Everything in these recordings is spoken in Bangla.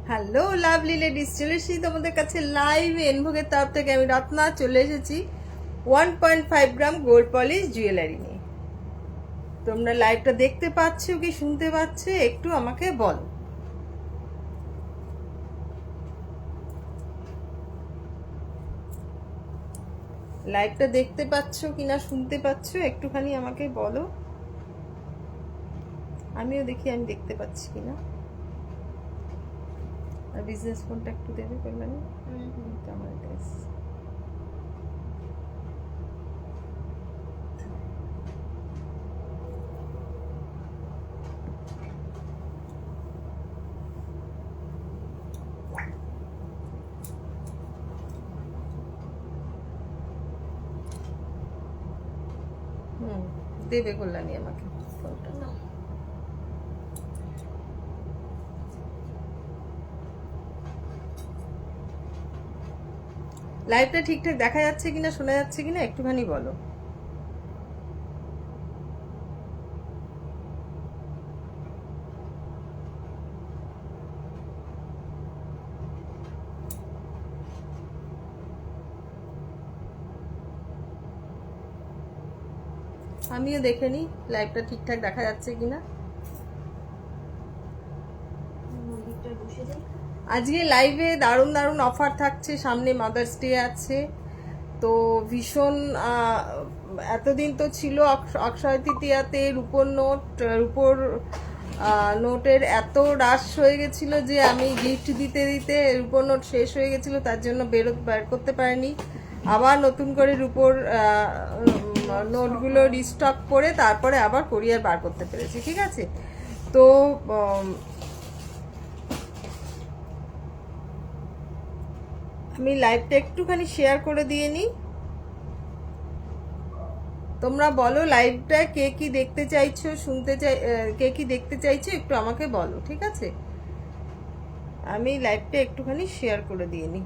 হ্যালো লাভলি লেডিস, চলে এসেছি তোমাদের কাছে লাইভ এনভোগের তরফ থেকে। আমি রত্না চলে এসেছি 1.5 গ্রাম গোল্ড পলিশ জুয়েলারি নিয়ে। তোমরা লাইভটা দেখতে পাচ্ছ কি শুনতে পাচ্ছ একটু আমাকে বলো। লাইভটা দেখতে পাচ্ছ কিনা শুনতে পাচ্ছ একটুখানি আমাকে বলো। আমিও দেখি আমি দেখতে পাচ্ছি কিনা। আর বিজনেস ফোনটা একটু দেবে কল্যাণী, আমার ড্রেস। দেবে কল্যাণী আমাকে ফোনটা। লাইভটা ঠিকঠাক দেখা যাচ্ছে কিনা শোনা যাচ্ছে কিনা একটুখানি বলো। আমিও দেখে নিই লাইভটা ঠিকঠাক দেখা যাচ্ছে কিনা। আজকে লাইভে দারুণ দারুণ অফার থাকছে, সামনে মাদার্স ডে আছে। তো ভীষণ এতদিন তো ছিল অক্ষয় তৃতীয়াতে রূপোর নোটের এত রাশ হয়ে গেছিল যে আমি গিফট দিতে দিতে রূপোর নোট শেষ হয়ে গেছিল, তার জন্য বের করতে পারিনি। আবার নতুন করে রূপোর নোটগুলো রিস্টক করে তারপরে আবার কোরিয়ার বার করতে পেরেছি। ঠিক আছে, তো আমি লাইভটা একটুখানি শেয়ার করে দিয়ে নিই। তোমরা বলো লাইভটা কে কি দেখতে চাইছো, কে কি দেখতে চাইছো একটু আমাকে বলো। ঠিক আছে, আমি লাইভটা একটুখানি শেয়ার করে দিয়ে নিই।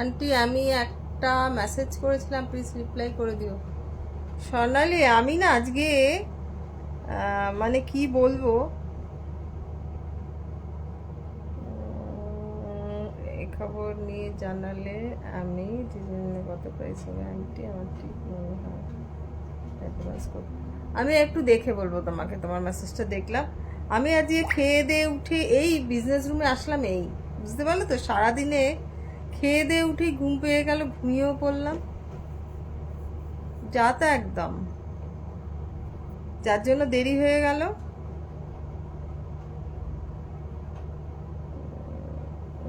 আন্টি আমি একটা মেসেজ করেছিলাম, প্লিজ রিপ্লাই করে দিও। স্বর্ণালী আমি না আজকে মানে কি বলবো, এই খবর নিয়ে জানালে আমি কত প্রাইস হবে আন্টি, আমার ঠিক মনে হয় অ্যাডভান্স করব। আমি একটু দেখে বলবো তোমাকে, তোমার মেসেজটা দেখলাম। আমি আজকে খেয়ে দিয়ে উঠে এই বিজনেস রুমে আসলাম, এই বুঝতে পারলে তো, সারাদিনে খেয়ে দিয়ে উঠে ঘুম পেয়ে গেল, ঘুমিয়েও পড়লাম যা তা একদম, যার জন্য দেরি হয়ে গেল।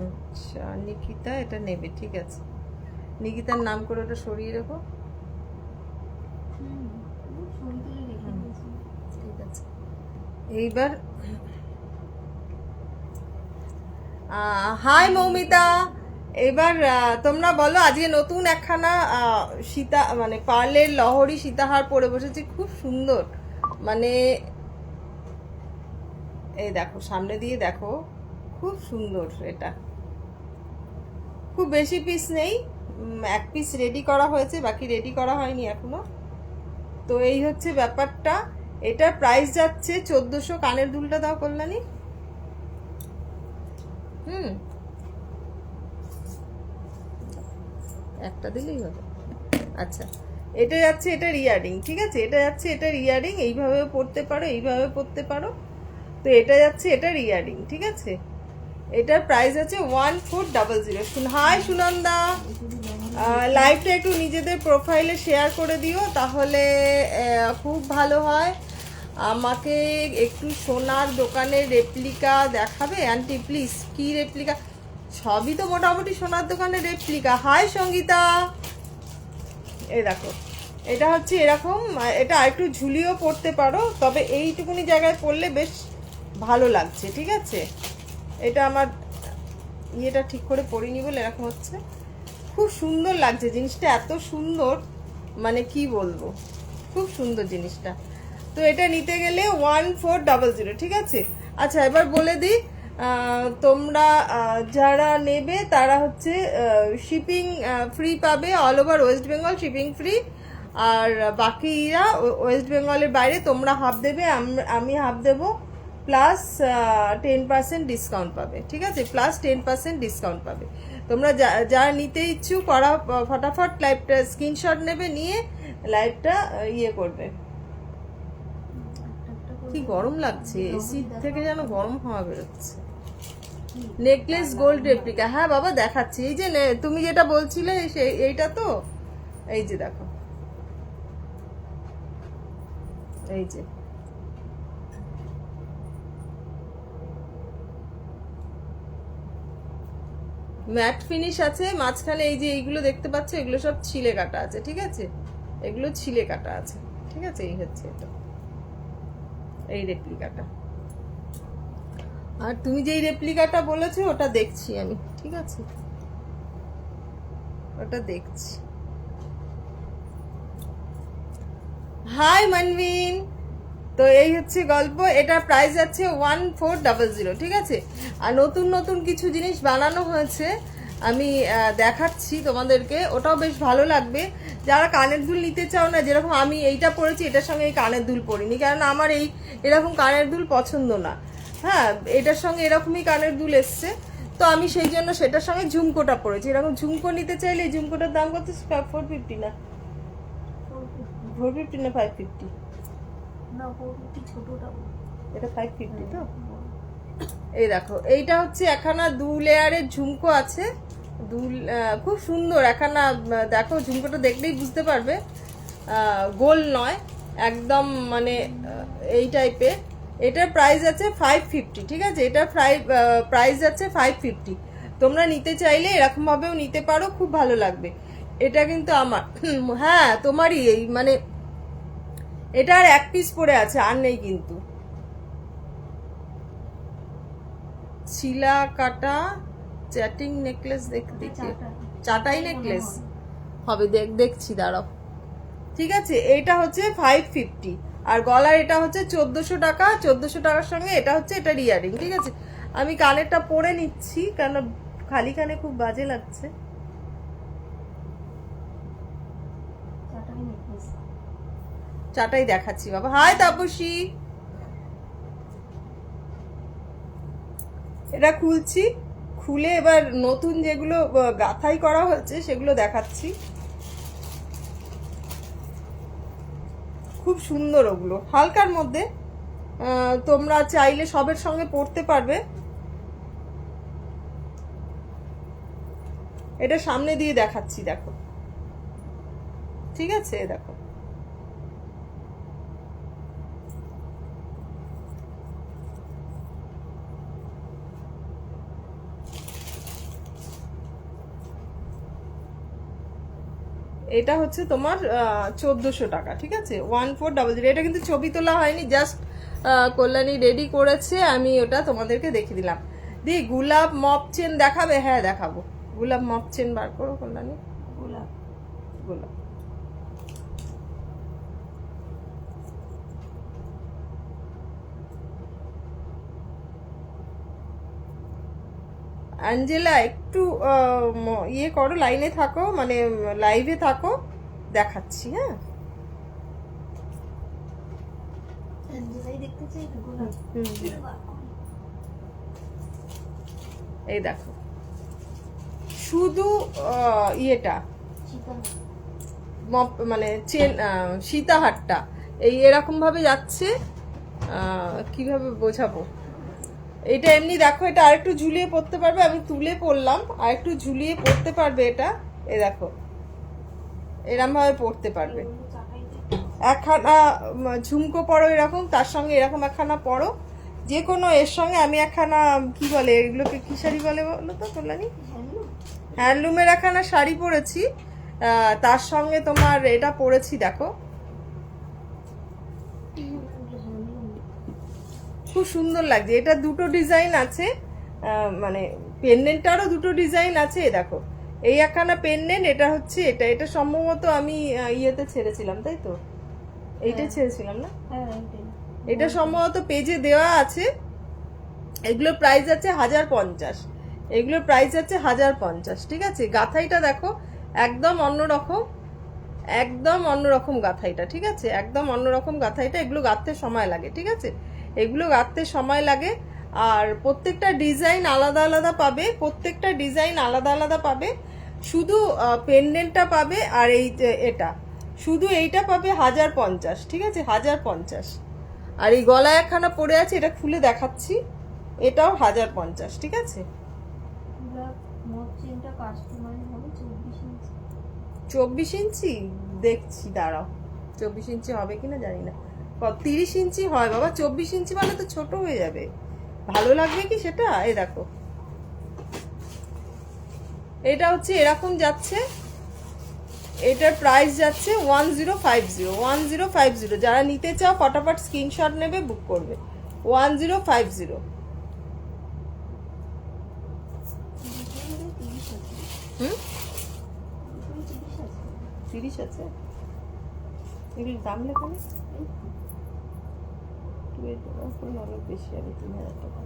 আচ্ছা নিকিতা এটা নেবে, ঠিক আছে, নিকিতার নাম করে ওটা সরিয়ে রেখো। ঠিক আছে, এইবার হাই মৌমিতা। এবার তোমরা বলো, আজকে নতুন একখানা সীতা মানে পার্লের লহরি সীতাহার পরে বসেছি, খুব সুন্দর। মানে এই দেখো সামনে দিয়ে দেখো, খুব সুন্দর। এটা খুব বেশি পিস নেই, এক পিস রেডি করা হয়েছে, বাকি রেডি করা হয়নি এখনো। তো এই হচ্ছে ব্যাপারটা। এটার প্রাইস যাচ্ছে 1400। কানের দুলটা দাও কল্যাণী। একটা দিলেই হবে। আচ্ছা, এটা যাচ্ছে এটার ইয়ারিং, ঠিক আছে, এটা যাচ্ছে এটার ইয়ারিং, এইভাবেও পড়তে পারো, এইভাবে পড়তে পারো। তো এটা যাচ্ছে এটার ইয়ারিং, ঠিক আছে। এটার প্রাইস আছে 1400। হাই সুনন্দা। লাইভটা একটু নিজেদের প্রোফাইলে শেয়ার করে দিও, তাহলে খুব ভালো হয়। আমাকে একটু সোনার দোকানের রেপ্লিকা দেখাবে আন্টি প্লিজ। কি রেপ্লিকা? সবই তো মোটামুটি সোনার দোকানের রেপ্লিকা। হাই সঙ্গীতা, এই দেখো এটা হচ্ছে এরকম, এটা আরেকটু ঝুলিয়েও পড়তে পারো, তবে এইটুকুনি জায়গায় পড়লে বেশ ভালো লাগছে, ঠিক আছে। এটা আমার ইয়েটা ঠিক করে পরিনি বলে এরকম হচ্ছে। খুব সুন্দর লাগছে জিনিসটা, এত সুন্দর মানে কি বলবো, খুব সুন্দর জিনিসটা। তো এটা নিতে গেলে 1400, ঠিক আছে। আচ্ছা এবার বলে দিই, তোমরা যারা নেবে তারা হচ্ছে শিপিং ফ্রি পাবে, all over West Bengal shipping free. আর বাকিরা ওয়েস্ট বেঙ্গলের বাইরে তোমরা হাফ দেবে, আমি হাফ দেবো, প্লাস 10% ডিসকাউন্ট পাবে, ঠিক আছে, প্লাস 10% ডিসকাউন্ট পাবে। তোমরা যারা নিতে ইচ্ছুক ওরা ফটাফট লাইভটা স্ক্রিনশট নেবে, নিয়ে লাইভটা ইয়ে করবে। কি গরম লাগছে, এসি থেকে যেন গরম হাওয়া বেরোচ্ছে। নেকলেস গোল্ড রেপ্লিকা, হ্যাঁ বাবা দেখাচ্ছি। এই যে তুমি যেটা বলছিলে এইটা তো, এই যে দেখো, এই যে ম্যাট ফিনিশ আছে, মাঝখানে এই যে এইগুলো দেখতে পাচ্ছ, এগুলো সব ছিলে কাটা আছে, ঠিক আছে, এগুলো ছিলে কাটা আছে, ঠিক আছে। এই হচ্ছে এটা, এই রেপ্লিকাটা। আর তুমি যেই রেপ্লিকাটা বলেছো ওটা দেখছি আমি, ঠিক আছে, ওটা দেখছি। হাই মানবিন, তো এই হচ্ছে গল্প। এটা প্রাইস আছে 1400, ঠিক আছে। আর নতুন নতুন কিছু জিনিস বানানো হয়েছে, আমি দেখাচ্ছি তোমাদেরকে, ওটাও বেশ ভালো লাগবে। যারা কানের দুল নিতে চাও না, যেরকম আমি এইটা পরেছি, এটার সঙ্গে এই কানের দুল পরিনি, কারণ আমার এই এরকম কানের দুল পছন্দ না। হ্যাঁ, এটার সঙ্গে এরকমই কানের দুল এসছে, তো আমি সেই জন্য সেটার সঙ্গে ঝুমকোটা পরেছি। এরকম ঝুমকো নিতে চাইলে এই ঝুমকোটার দাম কত? 450 না, 450 না 550? এটা 550 তো। এই দেখো, এইটা হচ্ছে একখানা 2 লেয়ারের ঝুমকো আছে, খুব সুন্দর একখানা। দেখো ঝুমকোটা দেখলেই বুঝতে পারবে, গোল নয় একদম, মানে এই টাইপের। এটার প্রাইস আছে 550, ঠিক আছে। এটা প্রাইস আছে 550। তোমরা নিতে চাইলে এরকম ভাবেও নিতে পারো, খুব ভালো লাগবে। এটা কিন্তু আমার, হ্যাঁ তোমারই, এই মানে এটা আর এক পিস পড়ে আছে, আর নেই কিন্তু। ছিলা কাটা চ্যাটিং নেকলেস, দেখি চাটাই নেকলেস হবে, দেখছি দাঁড়াও, ঠিক আছে। এটা হচ্ছে 550, আর গলার এটা হচ্ছে 1400 টাকা। 1400 টাকার সঙ্গে এটা হচ্ছে এটার ইয়ারিং, ঠিক আছে। আমি কানেরটা পরে নিচ্ছি, কারণ খালি কানে খুব বাজে লাগছে। চাটাই দেখাচ্ছি বাবা। হাই তাপসী, এটা খুলছি, খুলে এবার নতুন যেগুলো গাঁথাই করা হচ্ছে সেগুলো দেখাচ্ছি। খুব সুন্দর, ওগুলো হালকার মধ্যে, তোমরা চাইলে সবের সঙ্গে পরতে পারবে। এটা সামনে দিয়ে দেখাচ্ছি, দেখো, ঠিক আছে, দেখো। এটা হচ্ছে তোমার 1400 টাকা, ঠিক আছে, 1400। এটা কিন্তু ছবি তোলা হয়নি, জাস্ট কল্যাণী রেডি করেছে, আমি ওটা তোমাদেরকে দেখিয়ে দিলাম। দি গোলাপ মপ চেন দেখাবে? হ্যাঁ দেখাবো। গোলাপ মপ চেন বার করো কল্যাণী। গোলাপ গোলাপ অ্যাঞ্জেলা, একটু ইয়ে করো, লাইনে থাকো, মানে লাইভে থাকো, দেখাচ্ছি। হ্যাঁ, এই দেখো, শুধু ইয়েটা মানে চেন, সীতাহারটা এই এরকম ভাবে যাচ্ছে, কিভাবে বোঝাবো। এটা এমনি দেখো, এটা আরেকটু ঝুলিয়ে পড়তে পারবে, আমি তুলে পড়লাম, আরেকটু ঝুলিয়ে পড়তে পারবে এটা, এই দেখো। এরম ভাবে পরতে পারবে। একখানা ঝুমকো পরো এরকম, তার সঙ্গে এরকম একখানা পরো, যে কোনো এর সঙ্গে। আমি একখানা কি বলে এগুলোকে, কি শাড়ি বলে বলো তো কল্যাণী, হ্যান্ডলুমের একখানা শাড়ি পরেছি, তার সঙ্গে তোমার এটা পরেছি দেখো, খুব সুন্দর লাগছে। এটা দুটো ডিজাইন আছে, মানে পেন্ডেন্টটারও দুটো ডিজাইন আছে। এ দেখো, এই একখানা পেন্ডেন্ট, এটা হচ্ছে এটা, এটা সম্ভবত আমি ইয়েতে ছেড়েছিলাম, তাই তো? এইটাই ছেড়েছিলাম না? এটা সম্ভবত পেজে দেওয়া আছে। এগুলোর প্রাইস আছে 1050, এগুলোর প্রাইস আছে 1050, ঠিক আছে? গাথাইটা দেখো একদম অন্যরকম, একদম অন্যরকম গাথাইটা, ঠিক আছে? একদম অন্যরকম গাথাইটা। এগুলো গাঁথতে সময় লাগে, ঠিক আছে? এগুলো গাঁথতে সময় লাগে। আর প্রত্যেকটা ডিজাইন আলাদা আলাদা পাবে, প্রত্যেকটা ডিজাইন আলাদা আলাদা পাবে। শুধু পেন্ডেন্টটা পাবে, আর এই এটা শুধু এইটা পাবে 1050, ঠিক আছে? 1050। আর এই গলায় একখানা পড়ে আছে, এটা খুলে দেখাচ্ছি, এটাও 1050, ঠিক আছে? 24 ইঞ্চি দেখছি, দাঁড়াও, 24 ইঞ্চি হবে কিনা জানি না। 30 ইঞ্চি হয় বাবা, 24 ইঞ্চি মানে তো ছোট হয়ে যাবে, ভালো লাগবে কি সেটা? এই দেখো, এটা হচ্ছে এরকম যাচ্ছে, এটার প্রাইস যাচ্ছে 1050, 1050। যারা নিতে চাও ফটাফট স্ক্রিনশট নেবে, বুক করবে। 1050। হুম, 30 আছে। এগুলোর দাম লেখা নেই, অনেক বেশি হবে, 3000 টাকা।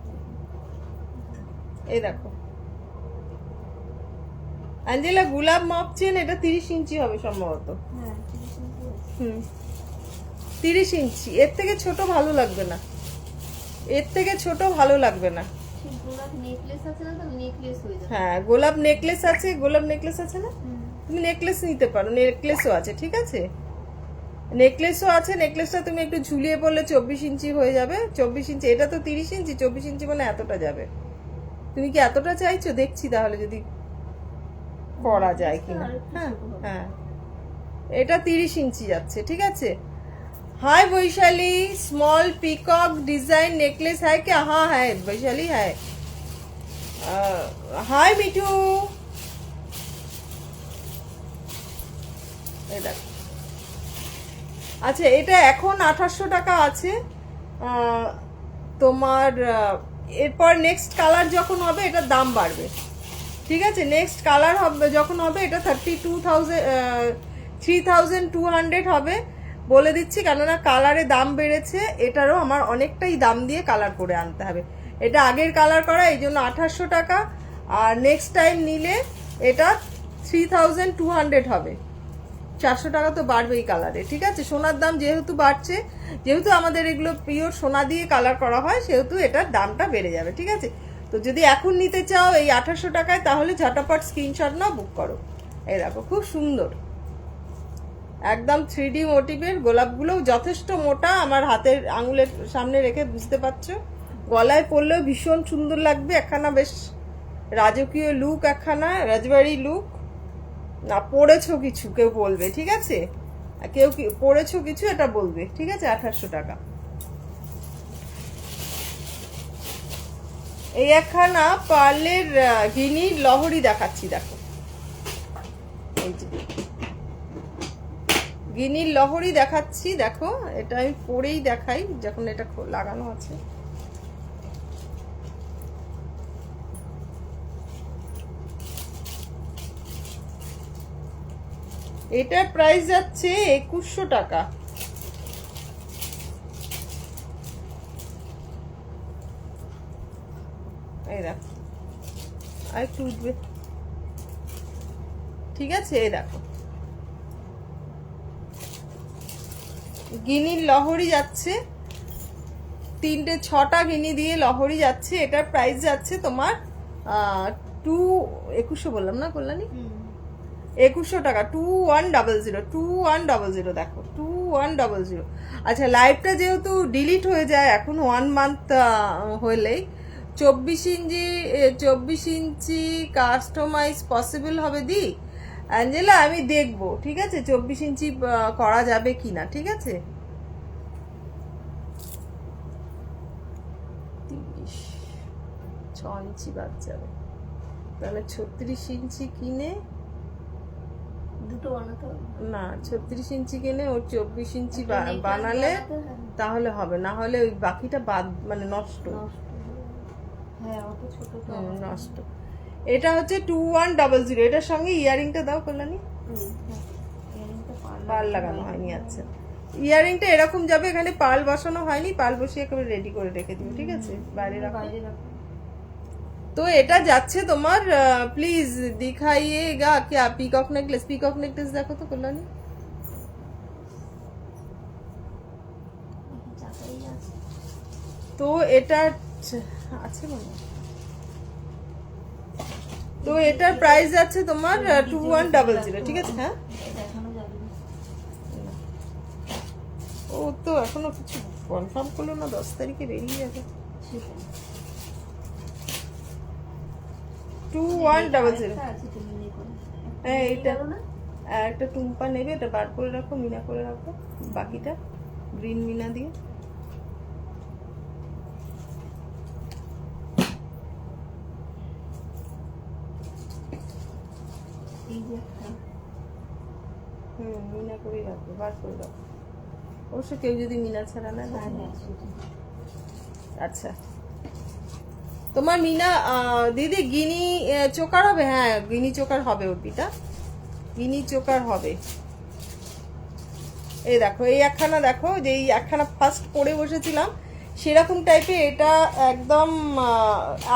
এই দেখো অ্যাঞ্জেলা, গোলাপ মপ চেন, এটা 30 ইঞ্চি হবে সম্ভবত। হুম, 30 ইঞ্চি। এর থেকে ছোট ভালো লাগবে না, এর থেকে ছোট ভালো লাগবে না। হ্যাঁ, গোলাপ নেকলেস আছে, গোলাপ নেকলেস আছে না? তুমি নেকলেস নিতে পারো, নেকলেসও আছে, ঠিক আছে? নেকলেসও আছে। নেকলেসটা তুমি একটু ঝুলিয়ে পড়লে 24 ইঞ্চি হয়ে যাবে। 24 ইঞ্চি, এটা তো 30 ইঞ্চি, 24 ইঞ্চি মানে এতটা যাবে। তুমি কি এতটা চাইছো? দেখছি তাহলে যদি করা যায় কিনা। হ্যাঁ হ্যাঁ, এটা 30 ইঞ্চি যাচ্ছে, ঠিক আছে? Hi Vaishali, small peacock design necklace है क्या? हाँ है वैशाली, है। हाय मिठू, আচ্ছা, এটা এখন 2800 টাকা আছে। তোমার এরপর নেক্সট কালার যখন হবে এটার দাম বাড়বে, ঠিক আছে? নেক্সট কালার হবে যখন হবে, এটা 3200 হবে, বলে দিচ্ছি, কেননা কালারে দাম বেড়েছে। এটারও আমার অনেকটাই দাম দিয়ে কালার করে আনতে হবে। এটা আগের কালার করা, এই জন্য 2800 টাকা। আর নেক্সট টাইম নিলে এটা 3200 হবে। 400 টাকা তো বাড়বেই কালারে, ঠিক আছে? সোনার দাম যেহেতু বাড়ছে, যেহেতু আমাদের এগুলো পিওর সোনা দিয়ে কালার করা হয়, সেহেতু এটার দামটা বেড়ে যাবে, ঠিক আছে? তো যদি এখন নিতে চাও এই 2800 টাকায়, তাহলে ঝটাপট স্ক্রিনশট নাও, বুক করো। এই দেখো, খুব সুন্দর, একদম 3D মোটিভের। গোলাপগুলোও যথেষ্ট মোটা, আমার হাতের আঙুলের সামনে রেখে বুঝতে পারছো। গলায় পরলেও ভীষণ সুন্দর লাগবে, একখানা বেশ রাজকীয় লুক, একখানা রাজবাড়ি লুক। না পড়েছো কিছু কেউ বলবে, ঠিক আছে? কেউ পড়েছো কিছু এটা বলবে, ঠিক আছে? 2800 টাকা। এই একখানা পার্লের গিনির লহরি দেখাচ্ছি, দেখো, এই যে গিনির লহরি দেখাচ্ছি, দেখো। এটা আমি পরেই দেখাই যখন এটা লাগানো আছে। এটার প্রাইস যাচ্ছে 2100 টাকা। এই দেখো, আর একটু উঠবে, ঠিক আছে? এই দেখো, গিনির লহরি যাচ্ছে, 6টা গিনি দিয়ে লহরি যাচ্ছে। এটার প্রাইস যাচ্ছে তোমার 2100 বললাম না কল্যাণী? 2100 টাকা। 2100 দেখো, 2100। আচ্ছা, লাইভটা যেহেতু ডিলিট হয়ে যায় এখন 1 মান্থ হলেই, 24 ইঞ্চি কাস্টমাইজ পসিবল হবে দি? অ্যাঞ্জেলা আমি দেখবো, ঠিক আছে 24 ইঞ্চি করা যাবে কিনা, ঠিক আছে। 6 ইঞ্চি বাদ যাবে, তাহলে 36 ইঞ্চি কিনে দুটো বানাতে হবে না, 36 ইঞ্চি কিনে ওর 24 ইঞ্চি বানালে তাহলে হবে, না হলে ওই বাকিটা বাদ মানে নষ্ট। হ্যাঁ অত ছোট তো নষ্ট। এটা হচ্ছে 2100, এটার সঙ্গে ইয়ারিংটা দাও কল্যাণী, পার্ল লাগানো হয়নি। আচ্ছা ইয়ারিংটা এরকম যাবে, এখানে পার্ল বসানো হয়নি, পার্ল বসিয়ে একেবারে রেডি করে রেখে দিও, ঠিক আছে, বাইরে রাখো। তো এটা যাচ্ছে তোমার, প্লিজ দিখাইয়েগা क्या পিকক নেকলেস, পিকক নেকলেস দেখো তো কল্যাণী। তো এটা আছে মানে, তো এটার প্রাইস যাচ্ছে তোমার 2100, ঠিক আছে। হ্যাঁ ও তো এখনো কিছু কনফার্ম করলো না, 10 তারিখে বেরিয়ে যাবে। 2100। হ্যাঁ এটা একটা টুম্পা নেবে, এটা বার করে রাখো, মিনা করে রাখো, বাকিটা গ্রিন মিনা দিয়ে। মিনা করে রাখো, বার করে রাখো, অবশ্য কেউ যদি মিনা ছাড়া না। আচ্ছা তোমার মিনা দিদি গিনি চোকার হবে, হ্যাঁ গিনি চোকার হবে, অর্পিতা গিনি চোকার হবে। এই দেখো এই একখানা, দেখো যে এই একখানা ফার্স্ট পরে বসেছিলাম সেরকম টাইপের, এটা একদম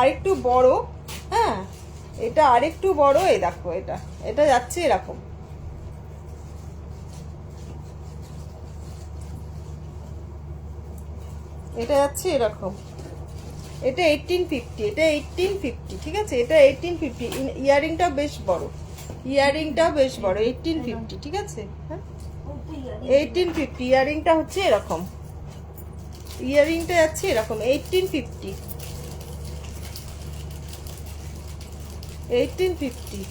আরেকটু বড়, হ্যাঁ এটা আরেকটু বড়। এই দেখো এটা এটা যাচ্ছে এরকম, এটা যাচ্ছে এরকম, এটা 1850, এটা 1850, ঠিক আছে, এটা 1850। ইয়ারিংটাও বেশ বড়, ইয়ারিংটাও বেশ বড়, 1850, ঠিক আছে। হ্যাঁ 1850, ইয়ারিংটা হচ্ছে এরকম, ইয়ারিংটা যাচ্ছে এরকম 1850, 1850।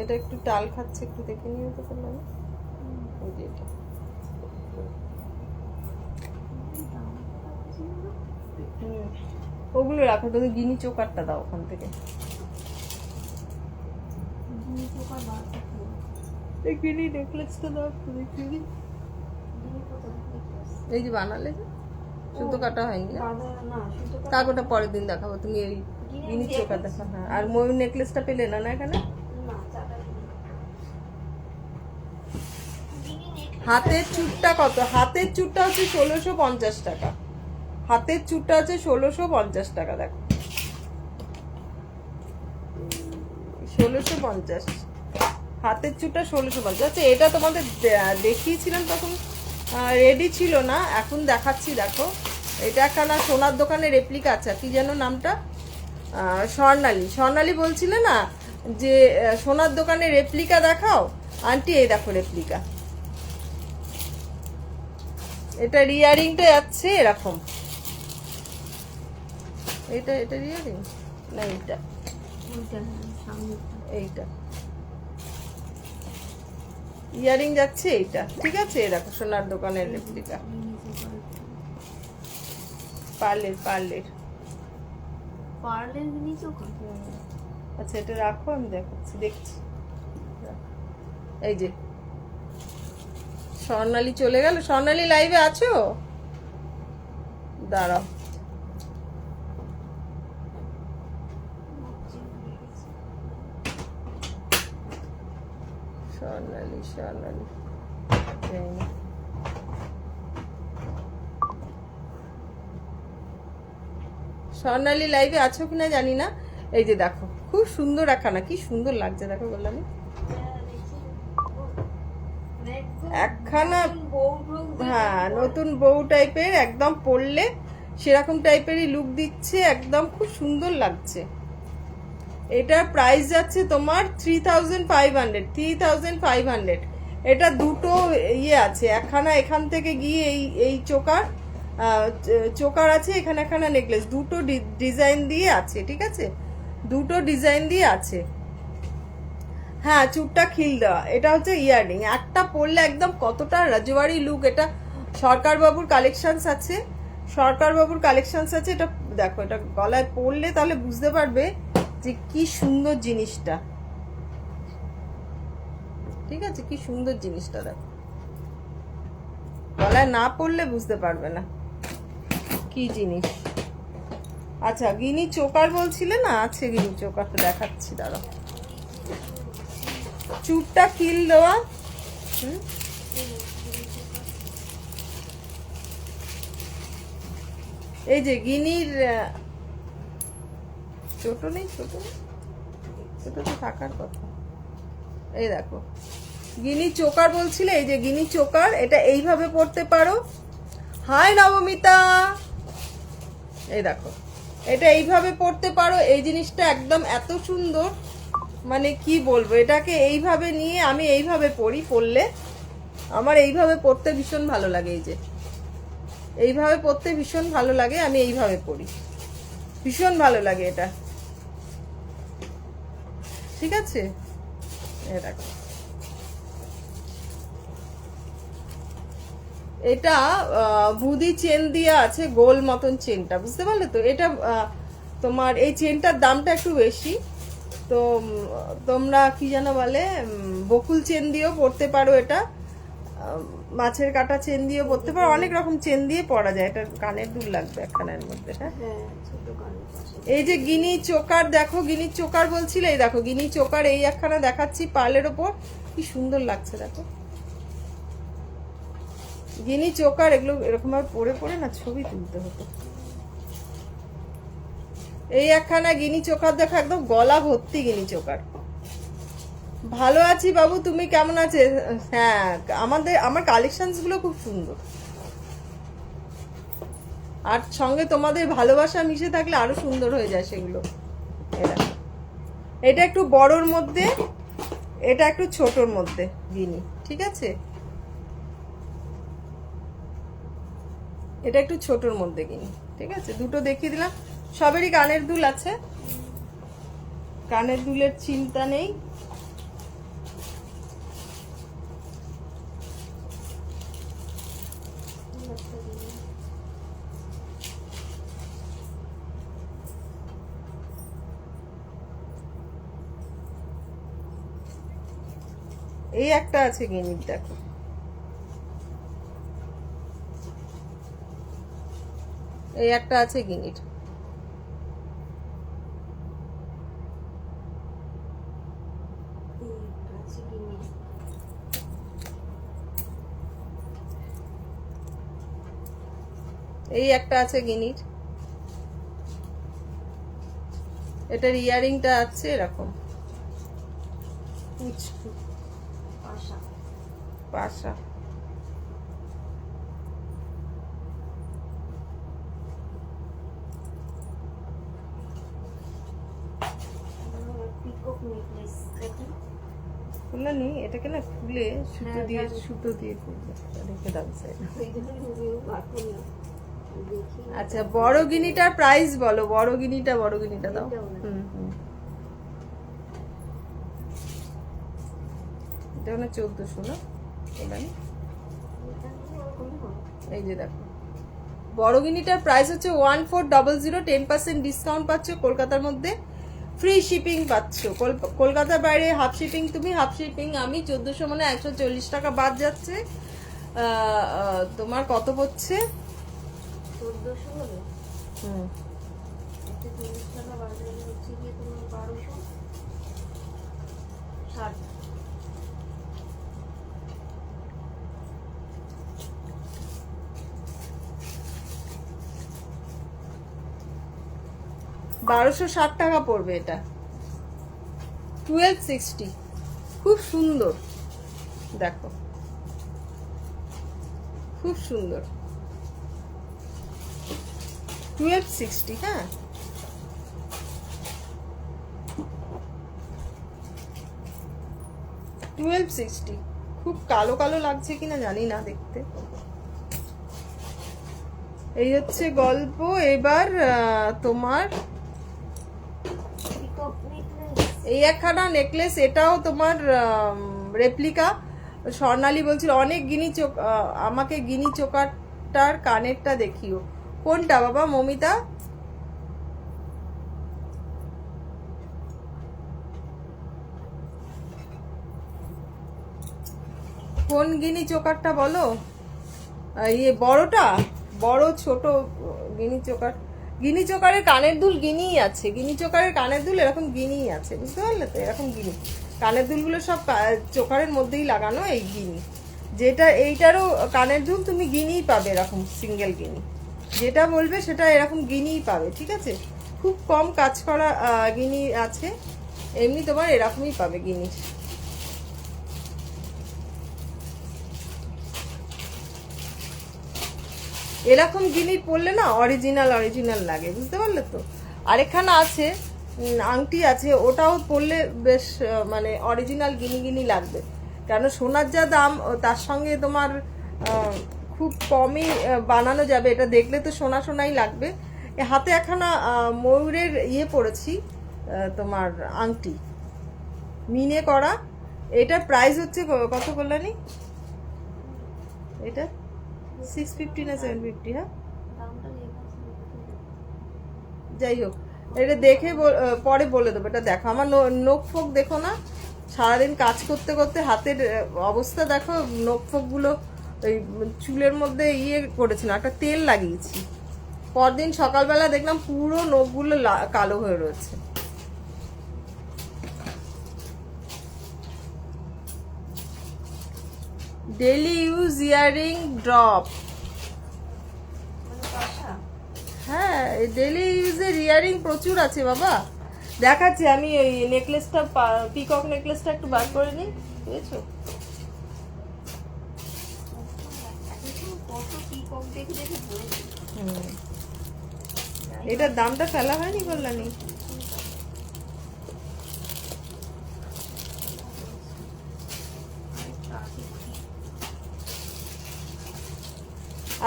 এটা একটু টাল খাচ্ছে, একটু দেখে নিও তো করলাম। ওই যে এটা ওগুলো রাখো, তুমি গিনি চোকারটা দাও ওখান থেকে, এই গিনি নেকলেসটা দাও দেখি। এই যে বানালে যে সুতো কাটা হয়নি না, কাগজটা পরের দিন দেখাবো, তুমি এই গিনি চোকার দেখা। হ্যাঁ আর ময়ূর নেকলেসটা পেলে না না এখানে। হাতের চুটটা কত, হাতের চুটটা হচ্ছে 1650 টাকা, হাতের চুটটা হচ্ছে 1650 টাকা, দেখো 1650, হাতের চুটটা 1650। আচ্ছা এটা তোমাদের দেখিয়েছিলাম তখন রেডি ছিল না, এখন দেখাচ্ছি দেখো। এটা একখানা সোনার দোকানে রেপ্লিকা আছে, কি যেন নামটা, স্বর্ণালী, স্বর্ণালী বলছিলে না যে সোনার দোকানে রেপ্লিকা দেখাও আন্টি, এই দেখো রেপ্লিকা। এটা রিয়ারিংটা যাচ্ছে এরকম, এটা এটা রিয়ারিং না, এইটা এইটা ইয়ারিং যাচ্ছে এইটা, ঠিক আছে। এরকম সোনার দোকানের রেপ্লিকা, পার্লের পার্লের পার্লের নিচে। আচ্ছা এটা রাখো, আমি দেখাচ্ছি, দেখছি। এই যে স্বর্ণালী চলে গেল, স্বর্ণালী লাইভে আছো? দাঁড়াও, স্বর্ণালী স্বর্ণালী স্বর্ণালী লাইভে আছো কিনা জানি না। এই যে দেখো খুব সুন্দর একখানা, কি সুন্দর লাগছে দেখো, বললাম একখানা, হ্যাঁ নতুন বউ টাইপের, একদম পরলে সেরকম টাইপেরই লুক দিচ্ছে, একদম খুব সুন্দর লাগছে। এটার প্রাইস যাচ্ছে তোমার 3500, 3500। এটা দুটো ইয়ে আছে, একখানা এখান থেকে গিয়ে এই এই চোকার, চোকার আছে, এখানে এখানে নেকলেস, দুটো ডিজাইন দিয়ে আছে, ঠিক আছে, দুটো ডিজাইন দিয়ে আছে। হ্যাঁ, চুপটা খিল দেওয়া, এটা হচ্ছে ইয়াররিং, একটা পরলে একদম কতটা রাজওয়ারি লুক। এটা সরকার বাবুর কালেকশনস আছে, সরকার বাবুর কালেকশনস আছে। এটা দেখো, এটা গলায় পরলে তাহলে বুঝতে পারবে যে কি সুন্দর জিনিসটা, ঠিক আছে, কি সুন্দর জিনিসটা দেখো, গলায় না পরলে বুঝতে পারবে না কি জিনিস। আচ্ছা, গিনি চোকার বলছিলে না, আছে গিনি চোকারটা দেখাচ্ছি, দাঁড়াও। চুপটা কিল দেওয়া, এই যে গিনির ছোট নেই, ছোট ছোট তো থাকার কথা। এই দেখো, গিনি চোকার বলছিলে, এই যে গিনি চোকার, এটা এইভাবে পড়তে পারো। হাই নবমিতা, এই দেখো, এটা এইভাবে পড়তে পারো। এই জিনিসটা একদম এত সুন্দর, মানে কি বলবো, এটাকে এইভাবে নিয়ে আমি এইভাবে পড়ি, পড়লে আমার এইভাবে পড়তে ভীষণ ভালো লাগে। এই যে এইভাবে পড়তে ভীষণ ভালো লাগে, আমি এইভাবে পড়ি, ভীষণ ভালো লাগে এটা, ঠিক আছে। দেখো, এটা বুদি চেন দিয়ে আছে, গোল মতন চেনটা, বুঝতে পারলে তো। এটা তোমার এই চেনটার দামটা একটু বেশি, তো তোমরা কি যেন বলে, বকুল চেন দিয়েও পরতে পারো, এটা মাছের কাটা চেন দিয়েও পরতে পারো, অনেক রকম চেন দিয়ে পরা যায়। এটা কানের দুল লাগবে একখানের মধ্যে। হ্যাঁ, এই যে গিনি চোকার, দেখো গিনি চোকার বলছিলে, এই দেখো গিনি চোকার, এই একখানা দেখাচ্ছি পার্লের ওপর, কি সুন্দর লাগছে দেখো, গিনি চোকার। এগুলো এরকম ভাবে পরে পরে না ছবি তুলতে হতো। এই একখানা গিনি চোকার দেখো, একদম গলা ভর্তি গিনি চোকার। ভালো আছি বাবু, তুমি কেমন আছে? হ্যাঁ, আমার কালেকশনস গুলো খুব সুন্দর, আর সঙ্গে তোমাদের ভালোবাসা মিশে থাকলে আরো সুন্দর হয়ে যায় সেগুলো। এটা একটু বড়র মধ্যে, এটা একটু ছোটর মধ্যে গিনি, ঠিক আছে, এটা একটু ছোটর মধ্যে গিনি, ঠিক আছে। দুটো দেখিয়ে দিলাম। সবেরই কানের দুল আছে, কানের দুলের চিন্তা নেই। এই একটা আছে গিনির, দেখো, এই একটা আছে গিনির। এই একটা আছে গিনির, এটার ইয়ারিংটা আছে এরকম পাশা। খুলে নি, এটাকে না খুলে সুতো দিয়ে করবে, রেখে দাও সাইডে। আচ্ছা, বড় গিনিটার প্রাইস বলো, বড় গিনিটা দাও। এটা মানে 1400 না, এই যে দেখো, বড় গিনিটার প্রাইস হচ্ছে 1400, 10% ডিসকাউন্ট পাচ্ছ কলকাতার মধ্যে, ফ্রি শিপিং পাচ্ছ। কলকাতার বাইরে হাফ শিপিং তুমি, হাফ শিপিং আমি। 1400 মানে 140 টাকা বাদ যাচ্ছে। তোমার কত পড়ছে? 1400 হলো। এটা 40 টাকা বাদ গেলে হচ্ছে কি তোমার 1260। 1260 টাকা পড়বে এটা, 1260, খুব সুন্দর দেখো, খুব সুন্দর, 1260। হ্যাঁ, খুব কালো কালো লাগছে কিনা জানি না দেখতে। এই হচ্ছে গল্প। এবার তোমার পিকক নেকলেস। এই একখানা নেকলেস, এটাও তোমার রেপ্লিকা। স্বর্ণালী বলছিল অনেক আমাকে গিনি চোকারটার কানেরটা দেখিও। কোনটা বাবা মমিতা? কোন গিনি চোকারটা বলো? ইয়ে বড়টা, বড় ছোট গিনি চোকার? গিনি চোকারের কানের দুল গিনিই আছে, গিনি চোকারের কানের দুল এরকম গিনিই আছে, বুঝতে পারলে তো? এরকম গিনি কানের দুলগুলো সব চোকারের মধ্যেই লাগানো, এই গিনি। যেটা এইটারও কানের দুল তুমি গিনিই পাবে, এরকম সিঙ্গেল গিনি। যেটা বলবে সেটা এরকম গিনিই পাবে, ঠিক আছে? খুব কম কাজ করা গিনি আছে, এমনি তোমার এরকমই পাবে গিনি। এরকম জিনিস পরলে না অরিজিনাল অরিজিনাল লাগে, বুঝতে পারলে তো? আরেকখানা আছে আংটি আছে, ওটাও পরলে বেশ মানে অরিজিনাল গিনি গিনি লাগবে। কেন সোনার যা দাম, তার সঙ্গে তোমার খুব কমই বানানো যাবে। এটা দেখলে তো সোনা সোনাই লাগবে। হাতে একখানা ময়ূরের ইয়ে পরেছি, তোমার আংটি মিনে করা। এটার প্রাইস হচ্ছে কত কল্যাণী? এটা 650 না 750? হ্যাঁ, দামটা লেখা আছে। যাই হোক, এটা দেখে পরে বলে দেবো। এটা দেখো, আমার নখ ফোক দেখো না, সারাদিন কাজ করতে করতে হাতের অবস্থা দেখো। নখ ফোক গুলো ওই চুলের মধ্যে ইয়ে করেছি না, একটা তেল লাগিয়েছি, পরদিন সকালবেলা দেখলাম পুরো নখগুলো কালো হয়ে রয়েছে। Daily use earring drop. মানে পাশা। হ্যাঁ, ডেলি ইউজের ইয়ারিং প্রচুর আছে বাবা। দেখাচ্ছি আমি ওই নেকলেসটা, পিকক নেকলেসটা একটু বার করে নিই, বুঝেছো? কত পিকক দেখে দেখে বলছি। এটার দামটা ফেলা হয়নি কল্যাণী?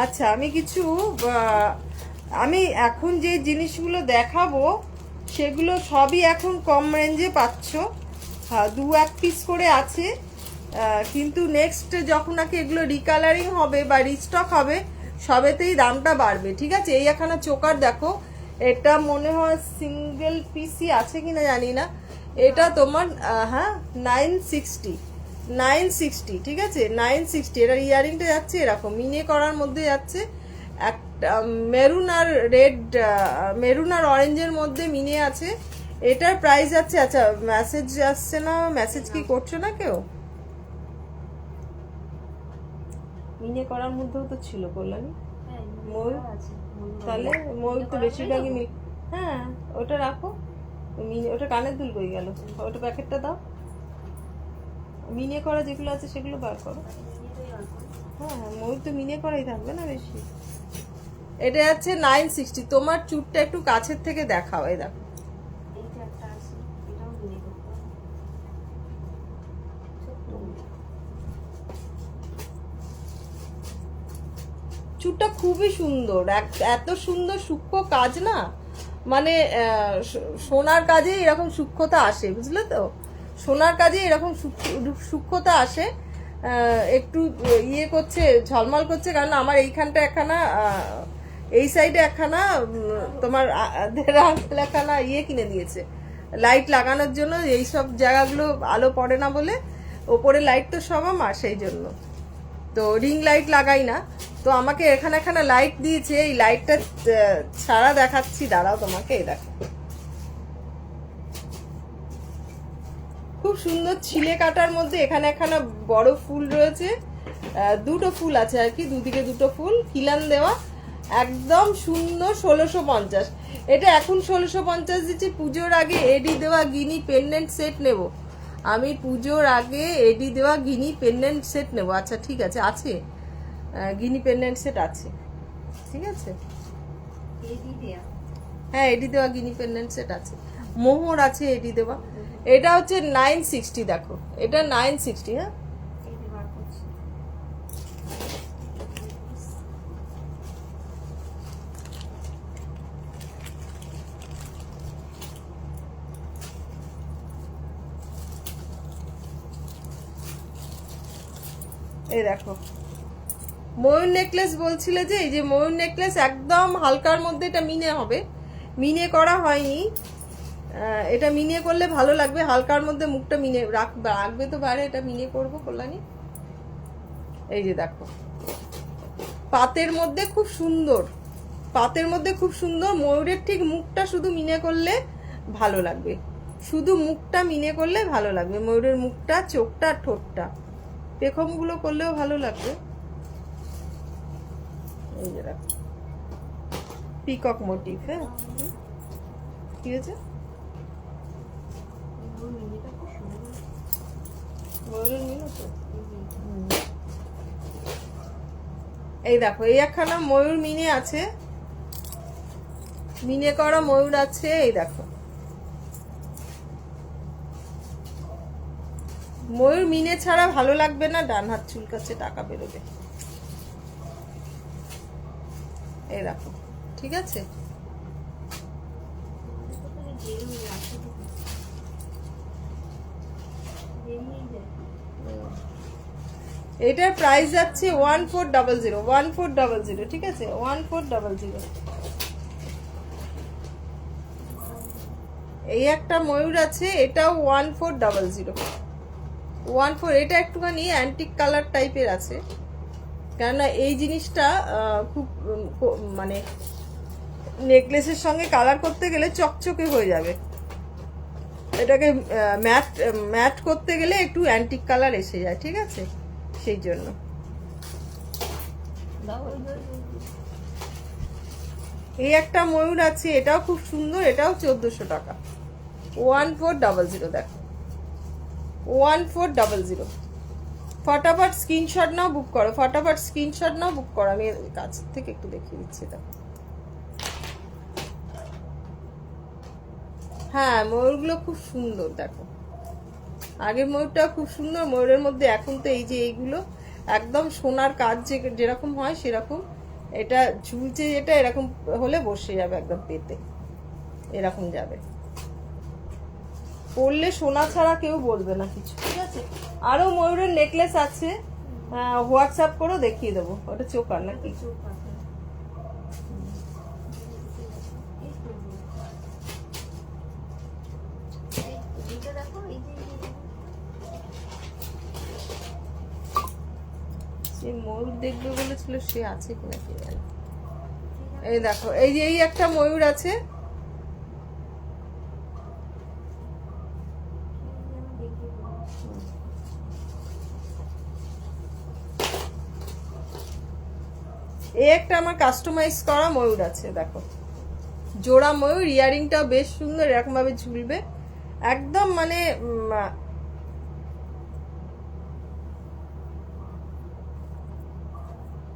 আচ্ছা, আমি কিছু আমি এখন যে জিনিসগুলো দেখাবো সেগুলো সবই এখন কম রেঞ্জে পাচ্ছ। হ্যাঁ, 2-1 পিস করে আছে, কিন্তু নেক্সট যখন নাকি এগুলো রিকালারিং হবে বা রিস্টক হবে, সবেতেই দামটা বাড়বে, ঠিক আছে? এই একখানা চোকার দেখো, এটা মনে হয় সিঙ্গেল পিসই আছে কিনা জানি না। এটা তোমার হ্যাঁ 960, ঠিক আছে? 960। এটার ইয়ারিংটা যাচ্ছে এরকম মিনে করার মধ্যে যাচ্ছে, একটা মেরুন আর রেড, মেরুন আর অরেঞ্জের মধ্যে মিনে আছে। এটার প্রাইস যাচ্ছে, আচ্ছা মেসেজ আসছে না, মেসেজ কি করছো না কেউ? মিনে করার মধ্যেও তো ছিল কল্যাণী, হ্যাঁ, ময়ূর। আছে। তাহলে ময়ূর তো বেশিরভাগই মিল। হ্যাঁ, ওটা রাখো। ওটা কানের দুল কই গেল? ওটা প্যাকেটটা দাও। মিনে করা যেগুলো আছে সেগুলো বার করো। হ্যাঁ, ময়ূর তো মিনে করাই থাকবে না বেশি। এটা যাচ্ছে 960। তোমার চুটটা একটু কাছের থেকে দেখাও, এই দেখো। এইটা একটা আছে, এটাও মিলে করতে হবে। চুটটা খুবই সুন্দর, এত সুন্দর সূক্ষ্ম কাজ না, মানে সোনার কাজে এরকম সূক্ষ্মতা আসে, বুঝলে তো? সোনার কাজে এরকম সূক্ষ্মতা আসে। একটু ইয়ে করছে, ঝলমল করছে, কারণ আমার এইখানটা একখানা, এই সাইডে একখানা তোমার আঙ্কেল একখানা ইয়ে কিনে দিয়েছে লাইট লাগানোর জন্য। এই সব জায়গাগুলো আলো পড়ে না বলে, ওপরে লাইট তো সব আমার, সেই জন্য তো রিং লাইট লাগাই না। তো আমাকে এখানে এখানে লাইট দিয়েছে, এই লাইটটা ছাড়া দেখাচ্ছি, দাঁড়াও তোমাকে। এই দেখো, খুব সুন্দর ছিলে কাটার মধ্যে এখানে একখানা বড় ফুল রয়েছে, দুটো ফুল আছে আর কি, দুদিকে দুটো ফুল কিলান দেওয়া, একদম সুন্দর। 1650। এটা এখন 1650 দিচ্ছি। পুজোর আগে এডি দেওয়া গিনি পেন্ডেন্ট সেট নেব আমি, পুজোর আগে এডি দেওয়া গিনি পেন্ডেন্ট সেট নেব। আচ্ছা ঠিক আছে, আছে গিনি পেন্ডেন্ট সেট আছে, ঠিক আছে? এডি দেয়া। হ্যাঁ, এডি দেওয়া গিনি পেন্ডেন্ট সেট আছে, মোহর আছে এডি দেওয়া। এটা হচ্ছে 960, দেখো এটা 960। হ্যাঁ, এই যে বার করছি। এই দেখো ময়ূর নেকলেস বলছিলে যে, এই যে ময়ূর নেকলেস একদম হালকার মধ্যে, এটা মিনে হবে, মিনে করা হয়নি। এটা মিনে করলে ভালো লাগবে, হালকার মধ্যে মুখটা মিনে রাখবে তো বাইরে, এটা মিনে করবো কল্যাণী। এই যে দেখো পাতের মধ্যে খুব সুন্দর, পাতের মধ্যে খুব সুন্দর, ময়ূরের ঠিক মুখটা শুধু মিনে করলে ভালো লাগবে, শুধু মুখটা মিনে করলে ভালো লাগবে, ময়ূরের মুখটা, চোখটা, ঠোঁটটা, পেখমগুলো করলেও ভালো লাগবে। এই যে দেখো পিকক মোটিভ। হ্যাঁ কি হয়েছে? ময়ূরের মিলে তো। এই দেখো এই একখানা ময়ূর মিনে আছে, মিনে করা ময়ূর আছে। এই দেখো ময়ূর মিনে ছাড়া ভালো লাগবে না, ডান হাত চুলকাচ্ছে, টাকা বেরোবে। এই দেখো ঠিক আছে। এটার প্রাইস যাচ্ছে 1400, 1400, ঠিক আছে 1400। এই একটা ময়ূর আছে, এটাও 1400, 14। এটা একটুখানি অ্যান্টিক কালার টাইপের আছে, কেননা এই জিনিসটা খুব মানে নেকলেসের সঙ্গে কালার করতে গেলে চকচকে হয়ে যাবে, এটাকে ম্যাট ম্যাট করতে গেলে একটু অ্যান্টিক কালার এসে যায়, ঠিক আছে, সেই জন্য। এই একটা ময়ূর আছে, এটাও খুব সুন্দর, এটাও 1400 টাকা, 1400। দেখো 1400। ফটাফট স্ক্রিনশট নাও, বুক করো, ফটাফট স্ক্রিনশট নাও, বুক করো। আমি কাছ থেকে একটু দেখিয়ে দিচ্ছি এটা। হ্যাঁ ময়ূরগুলো খুব সুন্দর, দেখো আগের ময়ূরটা খুব সুন্দর, ময়ূরের মধ্যে এখন তো এই যে এইগুলো একদম সোনার কাজ যেরকম হয় সেরকম, এটা ঝুলছে যেটা এরকম হলে বসে যাবে একদম পেতে, এরকম যাবে, পরলে সোনা ছাড়া কেউ বলবে না কিছু, ঠিক আছে। আরো ময়ূরের নেকলেস আছে, হোয়াটসঅ্যাপ করে দেখিয়ে দেবো। ওটা চোকার নাকি? সে ময়ূর দেখবে বলেছিল, সে আছে কিনা কে জানে। এই দেখো এই যে এই একটা ময়ূর আছে, এই একটা আমার কাস্টমাইজ করা ময়ূর আছে, দেখো জোড়া ময়ূর, ইয়ারিংটাও বেশ সুন্দর, এরকম ভাবে ঝুলবে একদম, মানে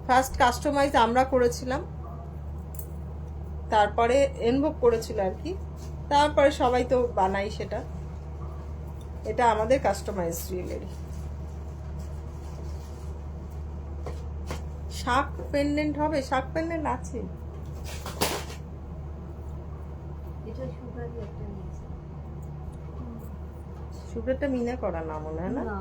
ফার্স্ট কাস্টমাইজ আমরা করেছিলাম, তারপরে এনভোক করেছিল আর কি, তারপরে সবাই তো বানাই সেটা, এটা আমাদের কাস্টমাইজ জুয়েলারি। শাক পেন্ডেন্ট হবে, শাক পেন্ডেন্ট আছে, শুভ্রটা মিনা করা না মনে হয় না।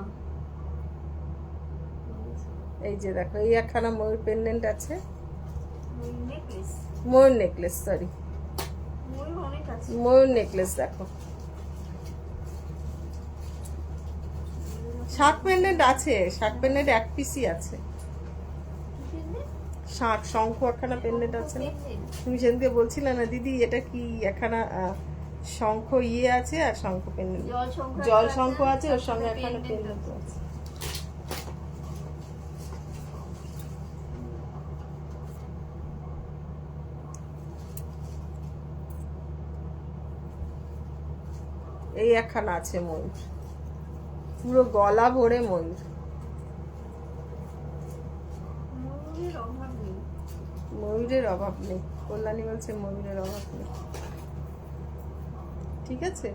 এই যে দেখো এই একখানা ময়ূর পেন্ডেন্ট আছে, ময়ূর নেকলেস, সরি ময়ূর নেকলেস। দেখো শাক পেন্ডেন্ট আছে, শাক পেন্ডেন্ট এক পিসই আছে, শাক শঙ্খ একখানা পেন্ডেন্ট আছে না, তুমি সেদিনকে বলছিলে না দিদি এটা কি, একখানা শঙ্খ ইয়ে আছে আর শঙ্খ পেন্ডেন্ট, জল শঙ্খ আছে, ওর সঙ্গে একখানা পেন্ডেন্ট আছে। এই একখানা আছে ময়ূর, পুরো গলা ভরে ময়ূর, ময়ূরের অভাব নেই, কল্যাণী বলছে ময়ূরের অভাব নেই, ঠিক আছে।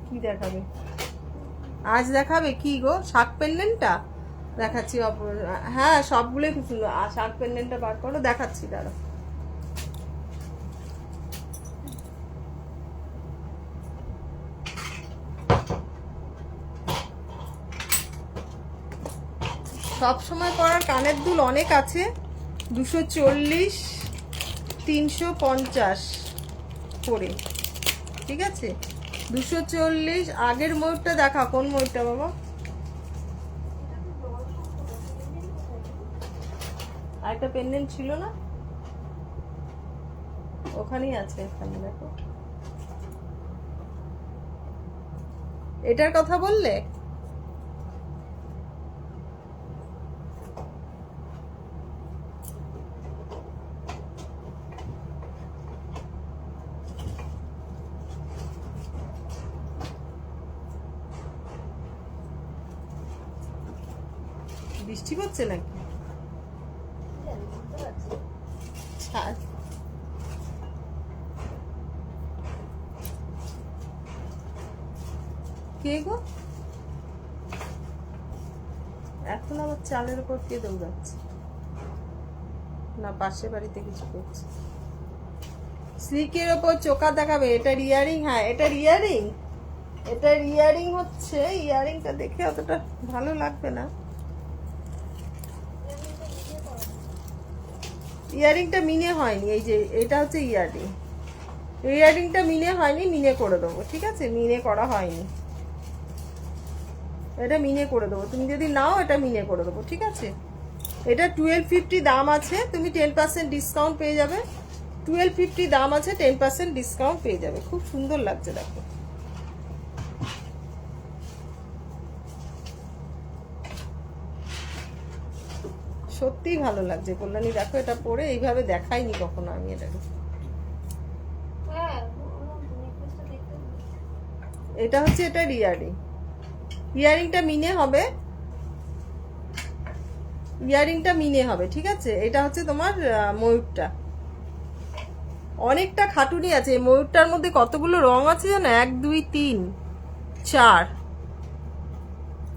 কি কি দেখাবে আজ? দেখাবে কি গো? শাক পেন্ডেন্টটা দেখাচ্ছি। হ্যাঁ সবগুলোই খুব সুন্দর। আর শাক পেন্ডেন্টটা বার করো, দেখাচ্ছি দাঁড়া। সব সময় পরার কানের দুল অনেক আছে, 240, 350 করে, ঠিক আছে? 240। আগের ময়ূরটা দেখা, কোন ময়ূরটা বাবা? আরেকটা পেন্ডেন্ট ছিল না ওখানেই আছে, এখানে দেখো। এটার কথা বললে? বৃষ্টি পড়ছে নাকি? ছাড়। কে গো? এখন আবার চালের উপর কে দৌড়াচ্ছে? না পাশের বাড়িতে কিছু করছে। স্লিকের ওপর চোকা দেখাবে। এটার ইয়ারিং, হ্যাঁ এটার ইয়ারিং, এটার ইয়ারিং হচ্ছে, ইয়ারিংটা দেখে অতটা ভালো লাগবে না। ইয়ারিংটা মিনে হয়নি, এই যে এটা হচ্ছে ইয়ারিং। ইয়ারিংটা মিনে হয়নি, মিনে করে দেবো, ঠিক আছে? মিনে করা হয়নি, এটা মিনে করে দেবো। তুমি যদি নাও এটা মিনে করে দেবো, ঠিক আছে? এটা 1250 দাম আছে, তুমি 10% ডিসকাউন্ট পেয়ে যাবে। 1250 দাম আছে, 10% ডিসকাউন্ট পেয়ে যাবে। খুব সুন্দর লাগছে দেখো। সত্যিই ভালো লাগছে কল্যাণী, দেখো এটা পরে এইভাবে দেখাইনি কখনো আমি এটাকে। এটা হচ্ছে এটার ইয়ারিং। ইয়ারিংটা মিনে হবে, ইয়ারিংটা মিনে হবে, ঠিক আছে? এটা হচ্ছে তোমার ময়ূরটা। অনেকটা খাটুনি আছে এই ময়ূরটার মধ্যে। কতগুলো রং আছে জানো? 1 2 3 4,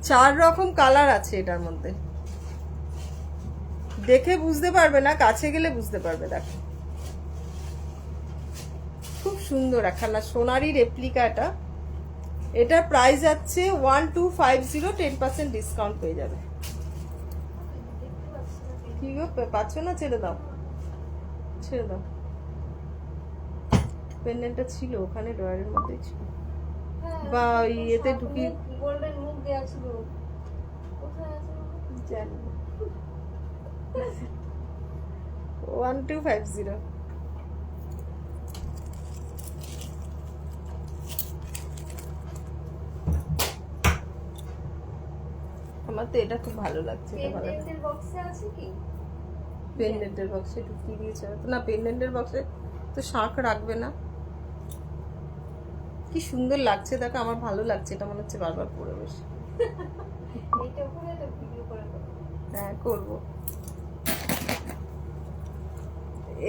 4 রকম কালার আছে এটার মধ্যে। দেখে বুঝতে পারবে না, কাছে গেলে বুঝতে পারবে। দেখো খুব সুন্দর একখানা সোনারি রেপ্লিকাটা। এটার প্রাইস যাচ্ছে 1250, 10% ডিসকাউন্ট পেয়ে যাবে। কি গো পাচ্ছ না? ছেড়ে দাও, ছেড়ে দাও। পেন্ডেন্টটা ছিল ওখানে, ড্রয়ারের মধ্যেই ছিল, বা ইয়েতে ঢুকি। গোল্ডেন মুখ দেয়া ছিল, কোথায় আছে জানি 1250। আমার তো এটা খুব ভালো লাগছে। এটা ভালো লাগছে। পেন্ডেন্টের বক্সে আছে কি? পেন্ডেন্টের বক্সে ঢুকিয়ে দিয়েছে না? পেন্ডেন্টের বক্সে তো শাঁখ রাখবে না। কি সুন্দর লাগছে দেখো, আমার ভালো লাগছে। এটা মনে হচ্ছে বারবার পরে বসে। এইটা উপরে তো ভিডিও করে দেবো। হ্যাঁ করবো।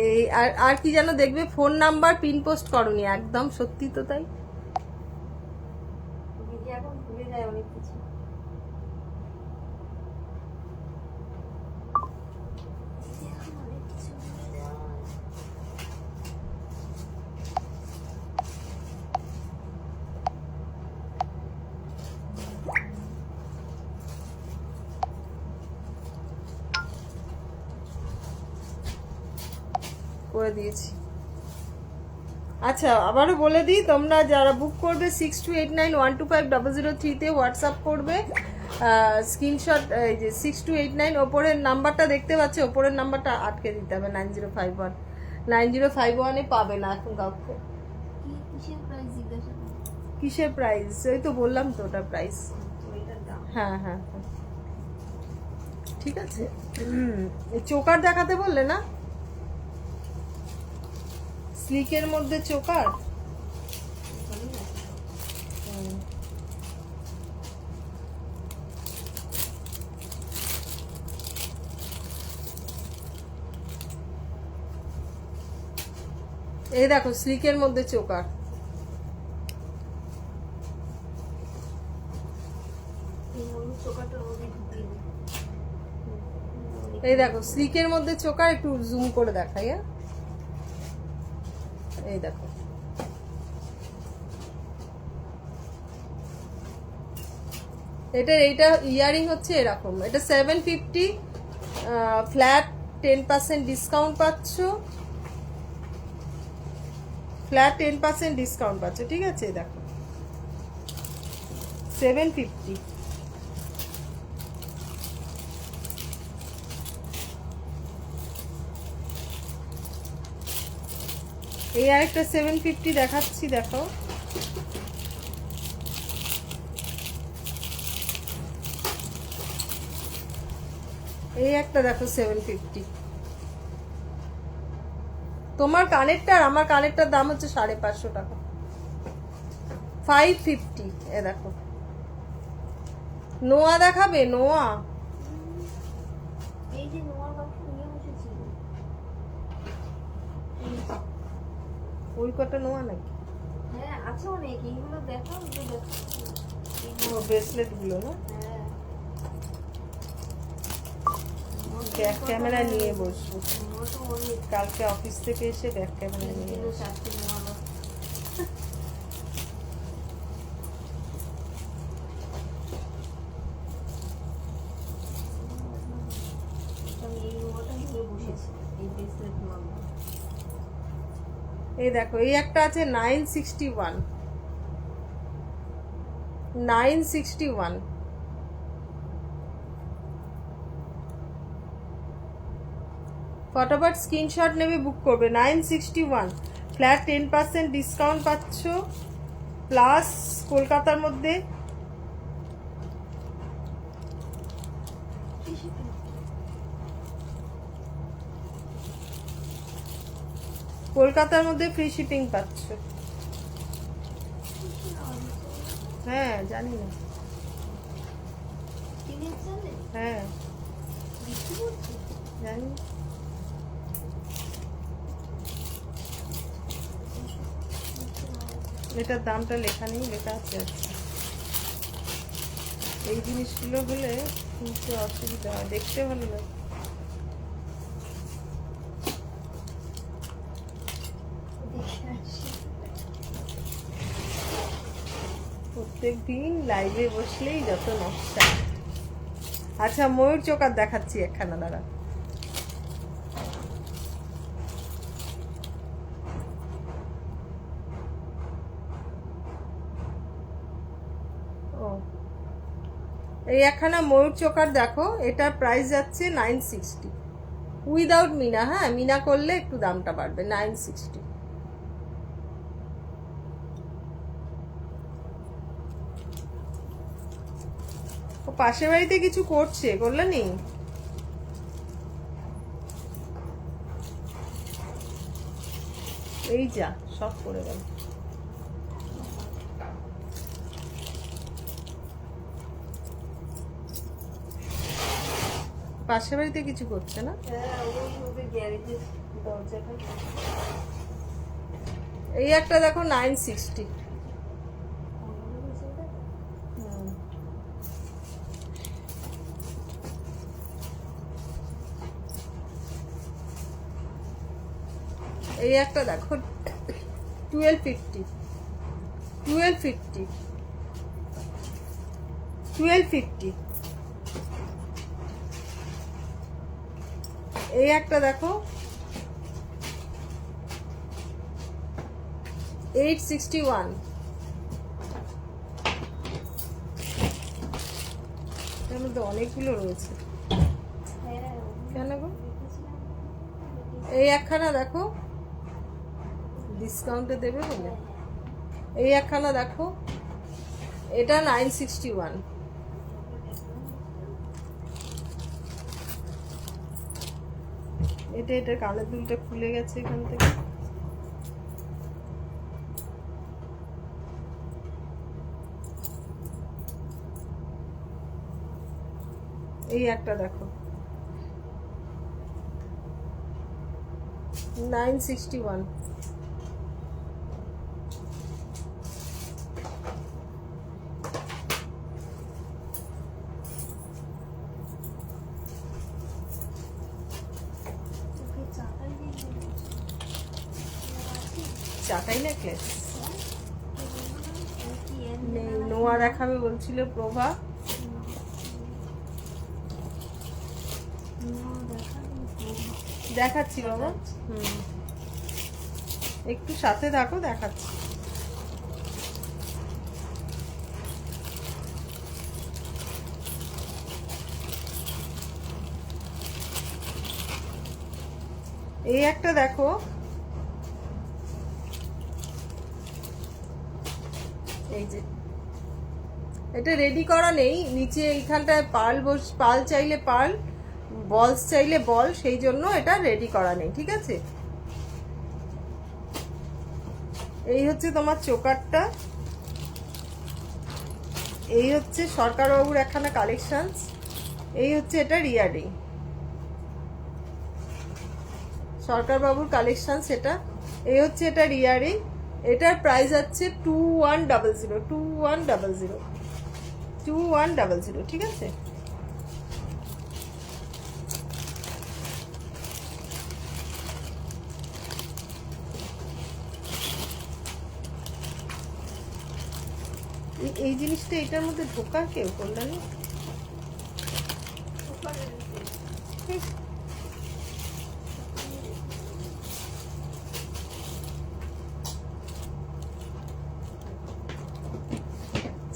এই আর কি যেন দেখবে, ফোন নাম্বার পিন পোস্ট করনি একদম। সত্যি তো তাই। দিদি এখন ভুলে যায় অনেক কিছু। করে দিয়েছি। আচ্ছা আবারও বলে দিই, তোমরা যারা বুক করবে 6289125003 তে হোয়াটসঅ্যাপ করবে। স্ক্রিনশট, এই যে 6289 ওপরের নাম্বারটা দেখতে পাচ্ছ, ওপরের নাম্বারটা আটকে দিতে হবে। 9051 9051 পাবে না এখন কাউকে। কিসের প্রাইস জিজ্ঞাসা করো? কিসের প্রাইস? ওই তো বললাম তো ওটা প্রাইস। ওইটার দাম। হ্যাঁ হ্যাঁ হ্যাঁ ঠিক আছে। চোকার দেখাতে বললে না? স্লিকের মধ্যে চোকার। এই দেখো স্লিকের মধ্যে চোকার। এই দেখো স্লিকের মধ্যে চোকার, একটু জুম করে দেখাই। হ্যাঁ এই দেখো, এইটা ইয়ারিং হচ্ছে এরকম। এটা 750, ফ্ল্যাট 10% ডিসকাউন্ট পাচ্ছ, ফ্ল্যাট 10% ডিসকাউন্ট পাচ্ছ, ঠিক আছে? দেখো 750। এই আরেকটা 750 দেখাচ্ছি, দেখো। এই একটা দেখো 750। তোমার কানেরটা আর আমার কানেরটার দাম হচ্ছে 550 টাকা। 550। এ দেখো নোয়া দেখাবে, নোয়া। এই যে নোয়ার বাক্স নিয়ে বসেছি। ওই কটা নোয়া নাকি? হ্যাঁ আছে অনেক, এইগুলো দেখো, এগুলো দেখো। ও ব্রেসলেট গুলো না? হ্যাঁ ব্যাক ক্যামেরা নিয়ে বসবো, নোয়া তো অনেক। কালকে অফিস থেকে এসে ব্যাক ক্যামেরা নিয়ে কিলো বসবো। 4 নোয়া বাক্স। আমি এই নোয়াটা নিয়ে বসেছি, এই ব্রেসলেট নোয়া। এই দেখো এই একটা আছে 961, 961। ফটাফট স্ক্রিনশট নেবে, বুক করবে। 961, ফ্ল্যাট 10% ডিসকাউন্ট পাচ্ছ, প্লাস কলকাতার মধ্যে, কলকাতার মধ্যে ফ্রি শিপিং পাচ্ছ। হ্যাঁ জানি না, হ্যাঁ জানি না। এটার দামটা লেখা নেই, লেখা আছে। আচ্ছা এই জিনিসগুলো হলে কিনতে অসুবিধা হয়, দেখতে ভালো লাগে। প্রত্যেকদিন লাইভে বসলেই যত নকশা। আচ্ছা ময়ূর চোকার দেখাচ্ছি একখানা, দাঁড়া। ও এই একখানা ময়ূর চোকার দেখো, এটার প্রাইস যাচ্ছে 960 উইদাউট মিনা। হ্যাঁ মিনা করলে একটু দামটা বাড়বে। 960। ও পাশের বাড়িতে কিছু করছে, কল্যাণী। এই যা সব করে গেল। পাশের বাড়িতে কিছু করছে না? এই একটা দেখো 960। এই একটা দেখো 1250, 1250, 1250। এই একটা দেখো 861। এর মধ্যে অনেকগুলো রয়েছে কেন গো? এই একখানা দেখো, ডিসকাউন্টে দেবে বলে। এই একখানা দেখো, এটা 961। এটা কানের দুলটা খুলে গেছে এখান থেকে। এই একটা দেখো 961। চাটাই নেকলেস নেই, নোয়া দেখাবে বলছিল প্রভা। দেখাচ্ছি বাবা, একটু সাথে থাকো, দেখাচ্ছি। এই একটা দেখো, এই যে এটা রেডি করা নেই, নিচে এইখানটায় পাল চাইলে পাল, বলস চাইলে বল, সেই জন্য এটা রেডি করা নেই, ঠিক আছে। এই হচ্ছে তোমার চোকারটা, এই হচ্ছে সরকারবাবুর একখানা কালেকশনস, এই হচ্ছে এটা রিয়ারিং, সরকারবাবুর কালেকশনস এটা। এই হচ্ছে এটা রিয়ারিং, এটার প্রাইস আছে 2100, 2100, 2100, ঠিক আছে। এই জিনিসটা এটার মধ্যে ঢোকা কেউ কল্যাণী,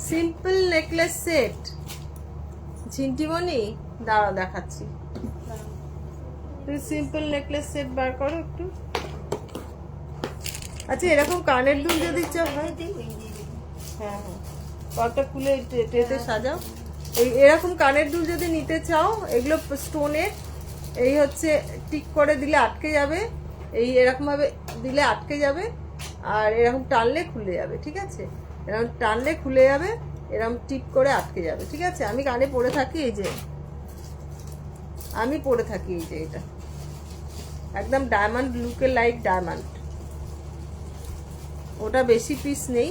সিম্পল নেকলেস সেট। ঝিন্টিমণি দাঁড়াও দেখাচ্ছি, তুমি সিম্পল নেকলেস সেট বার করো একটু। আচ্ছা এরকম কানের দুল যদি চাও, হ্যাঁ হ্যাঁ কয়েকটা খুলে ট্রেতে সাজাও। এই এরকম কানের দুল যদি নিতে চাও, এগুলো স্টোনের, এই হচ্ছে টিক করে দিলে আটকে যাবে, এই এরকম ভাবে দিলে আটকে যাবে, আর এরকম টানলে খুলে যাবে, ঠিক আছে। এরকম টানলে খুলে যাবে, এরকম টিপ করে আটকে যাবে, ঠিক আছে। আমি কানে পরে থাকি, এই যে আমি পরে থাকি, এই যে এটা একদম ডায়মন্ড লুকের, লাইক ডায়মন্ড। ওটা বেশি পিস নেই,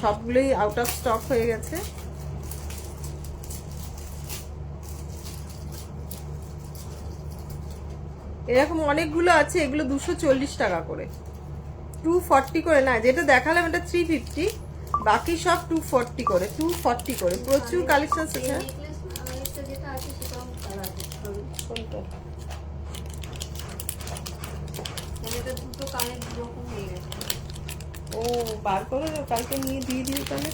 সবগুলোই আউট অফ স্টক হয়ে গেছে। এরকম অনেকগুলো আছে, এগুলো 240 টাকা করে, 240 করে না, যেটা দেখালাম এটা 350, বাকি সব 240 করে, 240 করে। প্রচুর কালেকশন আছে। কোনটা? ও বার করে কালকে নিয়ে দিয়ে দিই তাহলে,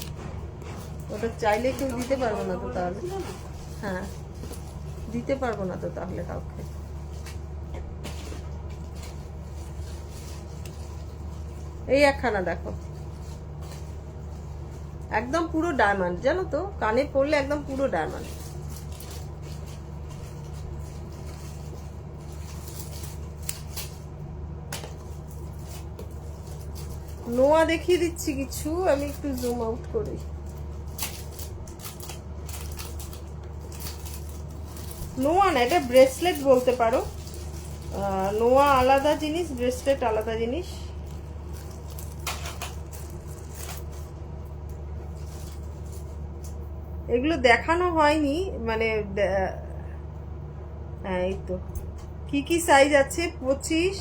ওটা চাইলে কেউ দিতে পারবো না তো তাহলে, হ্যাঁ দিতে পারবো না তো তাহলে কাউকে। এই একখানা দেখো, একদম পুরো ডায়মন্ড, জানো তো, কানে পড়লে একদম পুরো ডায়মন্ড। নোয়া দেখিয়ে দিচ্ছি কিছু, আমি একটু জুম আউট করি। নোয়া না, এটা ব্রেসলেট বলতে পারো। নোয়া আলাদা জিনিস, ব্রেসলেট আলাদা জিনিস। এগুলো দেখানো হয়নি, মানে হ্যাঁ এই তো কি কি সাইজ আছে, 25,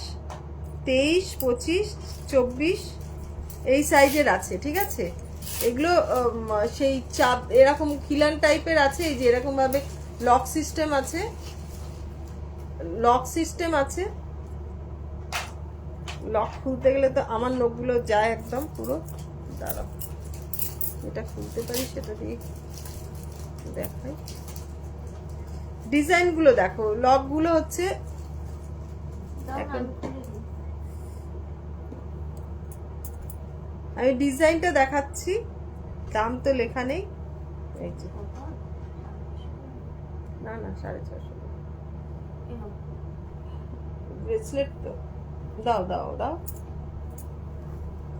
23, 25, 24 এই সাইজের আছে, ঠিক আছে। এগুলো সেই চাপ এরকম খিলান টাইপের আছে, এই যে এরকম ভাবে লক সিস্টেম আছে, লক সিস্টেম আছে। লক খুলতে গেলে তো আমার নখগুলো যায় একদম পুরো, দাঁড়াও এটা খুলতে পারি সেটা দিয়ে দেখাই। ডিজাইন গুলো দেখো, লক গুলো হচ্ছে আমি ডিজাইনটা দেখাচ্ছি, দাম তো লেখা নেই, এই যে না না 650 ব্রেসলেট তো, দাও দাও দাও।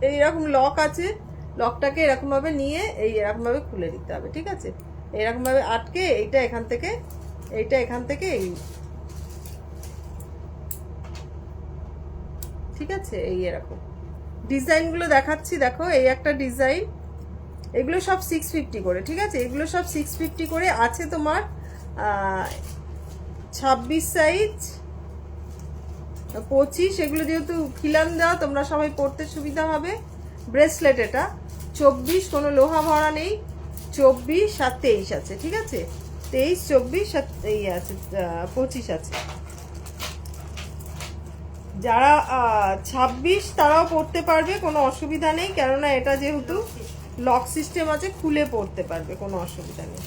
এইরকম লক আছে, লকটাকে এরকম ভাবে নিয়ে এই এরকম ভাবে খুলে দিতে হবে, ঠিক আছে। এরকম ভাবে আটকে এইটা এখান থেকে, এইটা এখান থেকে, এই ঠিক আছে। এই এরকম ডিজাইনগুলো দেখাচ্ছি, দেখো এই একটা ডিজাইন, এগুলো সব 650 করে, ঠিক আছে। এগুলো সব 650 করে আছে তোমার 26 সাইজ, 25, এগুলো যেহেতু খিলান দেওয়া, তোমরা সবাই পড়তে সুবিধা হবে। ব্রেসলেট এটা 24, কোনো লোহা ভরা নেই। 24 আর 23 আছে, ঠিক আছে? 23, 24 আর এই আছে 25 আছে। যারা 26 তারাও পড়তে পারবে, কোনো অসুবিধা নেই, কেননা এটা যেহেতু লক সিস্টেম আছে, খুলে পড়তে পারবে, কোনো অসুবিধা নেই।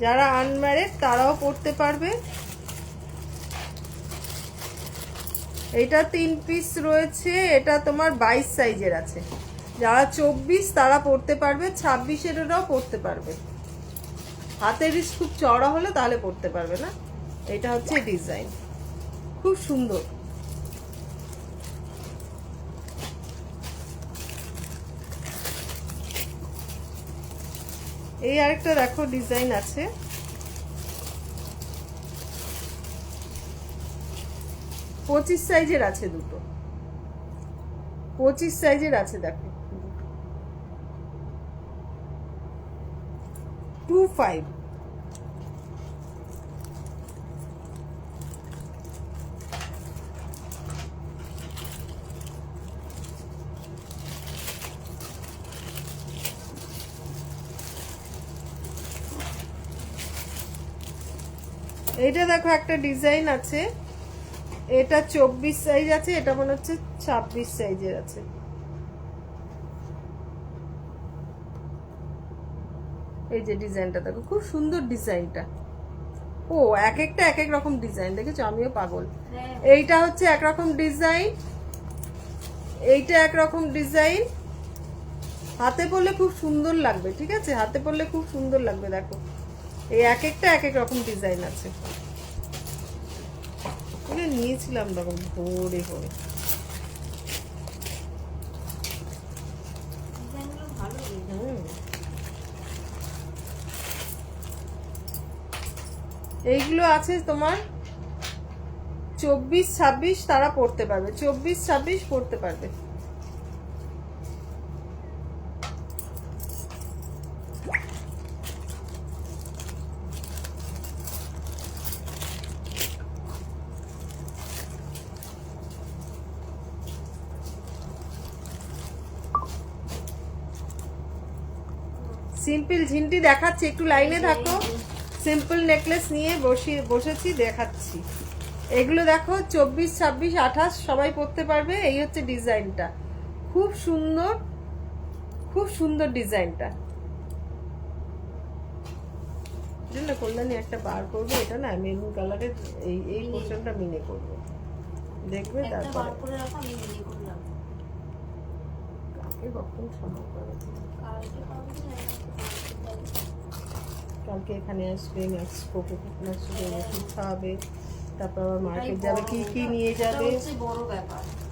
যারা আনম্যারিড তারাও পড়তে পারবে। এটা 3 পিস রয়েছে, এটা তোমার 22 সাইজের আছে। যারা 24 তারা পড়তে পারবে, 26-এরও পড়তে পারবে। হাতের রিস খুব চওড়া হলে তাহলে পড়তে পারবে না। এটা হচ্ছে ডিজাইন, খুব সুন্দর। এই আরেকটা দেখো ডিজাইন আছে, 25 সাইজের আছে দুটো, 25 সাইজের আছে দেখো, 25। এইটা দেখো একটা ডিজাইন আছে, এটা 24 সাইজ আছে, এটা মনে হচ্ছে 26 সাইজের আছে। এই যে ডিজাইনটা দেখো, খুব সুন্দর ডিজাইনটা। ও এক একটা এক এক রকম ডিজাইন, দেখেছো? আমিও পাগল। এইটা হচ্ছে একরকম ডিজাইন, এইটা একরকম ডিজাইন। হাতে পরলে খুব সুন্দর লাগবে, ঠিক আছে? হাতে পরলে খুব সুন্দর লাগবে। দেখো এই এক একটা এক এক রকম ডিজাইন আছে। নিয়েছিলাম তখন ভোরে ভোরে। এইগুলো আছে তোমার 24, 26 তারা পড়তে পারবে, 24, 26 পড়তে পারবে। সিম্পল ঝিনটি দেখাচ্ছি, একটু লাইনে থাকো। সিম্পল নেকলেস নিয়ে বসেছি, দেখাচ্ছি। এগুলো দেখো 24, 26, 28 সবাই পরতে পারবে। এই হচ্ছে ডিজাইনটা, খুব সুন্দর, খুব সুন্দর ডিজাইনটা। না কল্যাণী একটা বার করবো, এটা না মেরুন কালারের, এই পোর্শনটা মিনে করবো, দেখবে? তারপরে কাকে কখন সময় করে, কালকে এখানে আসবে, ম্যাক্সকোপে ওষুধ খাওয়াবে, তারপর আবার মার্কেট যাবে, কি কি নিয়ে যাবে,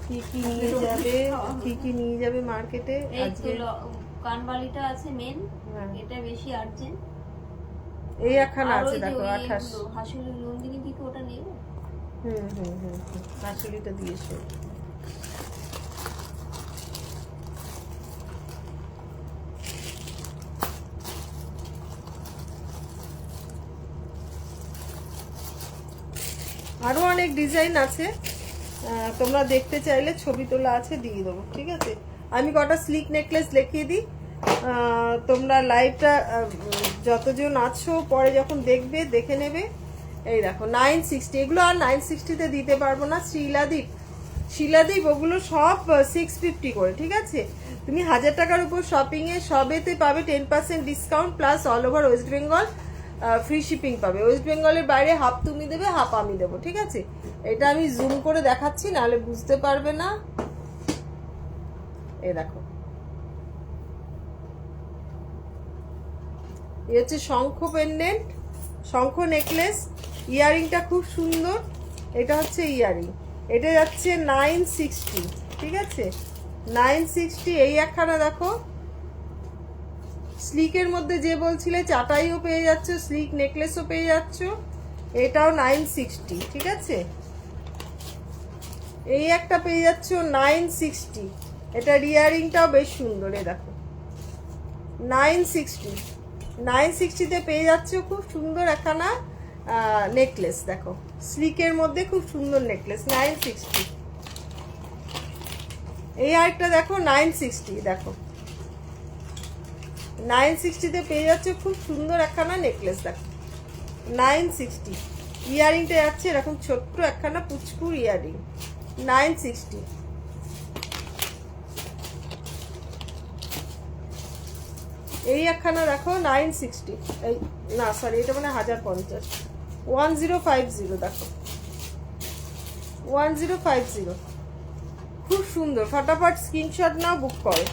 কি কি নিয়ে যাবে, কি কি নিয়ে যাবে মার্কেটে। আজকে কানবালিটা আছে মেন, এটা বেশি আর্জেন্ট। এই একখানা আছে দেখো 28। হাসুলি নন্দিনী দিকে ওটা নেবে। হাসুলিটা দিয়েছো। আরো অনেক ডিজাইন আছে, তোমরা দেখতে চাইলে ছবি তোলা আছে, দিয়ে দেবো, ঠিক আছে? আমি কটা স্লিক নেকলেস দেখিয়ে দিই, তোমরা লাইভটা যতজন আছো পরে যখন দেখবে দেখে নেবে। এই দেখো 960, এগুলো আর 960-তে দিতে পারবো না। শিলাদীপ ওগুলো সব 650 করে, ঠিক আছে? তুমি 1000 টাকার উপর শপিংয়ে সবেতে পাবে 10% discount, plus all over West Bengal free shipping পাবে। ওয়েস্ট বেঙ্গলের বাইরে হাফ তুমি দেবে, হাফ আমি দেবো, ঠিক আছে? এটা আমি জুম করে দেখাচ্ছি, নাহলে বুঝতে পারবে না। এই দেখো, এই হচ্ছে শঙ্খ পেন্ডেন্ট, শঙ্খ নেকলেস। ইয়ারিংটা খুব সুন্দর, এটা হচ্ছে ইয়ারিং। এটা যাচ্ছে 960, ঠিক আছে? 960। এই একখানা দেখো স্লিকের মধ্যে, যে বলছিলে চাটাইও পেয়ে যাচ্ছ, স্লিক নেকলেসও পেয়ে যাচ্ছ, এটাও 960, ঠিক আছে? এই একটা পেয়ে যাচ্ছ 960, এটা ইয়ারিংটাও বেশ সুন্দর। এই দেখো 960, 960-তে পেয়ে যাচ্ছ খুব সুন্দর একখানা নেকলেস দেখো, স্লিকের মধ্যে খুব সুন্দর নেকলেস, 960। এই আরেকটা দেখো 960, দেখো 960-তে পেয়ে যাচ্ছে খুব সুন্দর একখানা নেকলেস, দেখো 960। ইয়ারিংটা যাচ্ছে এরকম ছোট্ট একখানা পুচকুর ইয়ারিং, 960। এই একখানা দেখো 960, এই না সরি এটা মানে 1050, 1050 দেখো, 1050 খুব সুন্দর, ফটাফট স্ক্রিনশট নাও, বুক করো।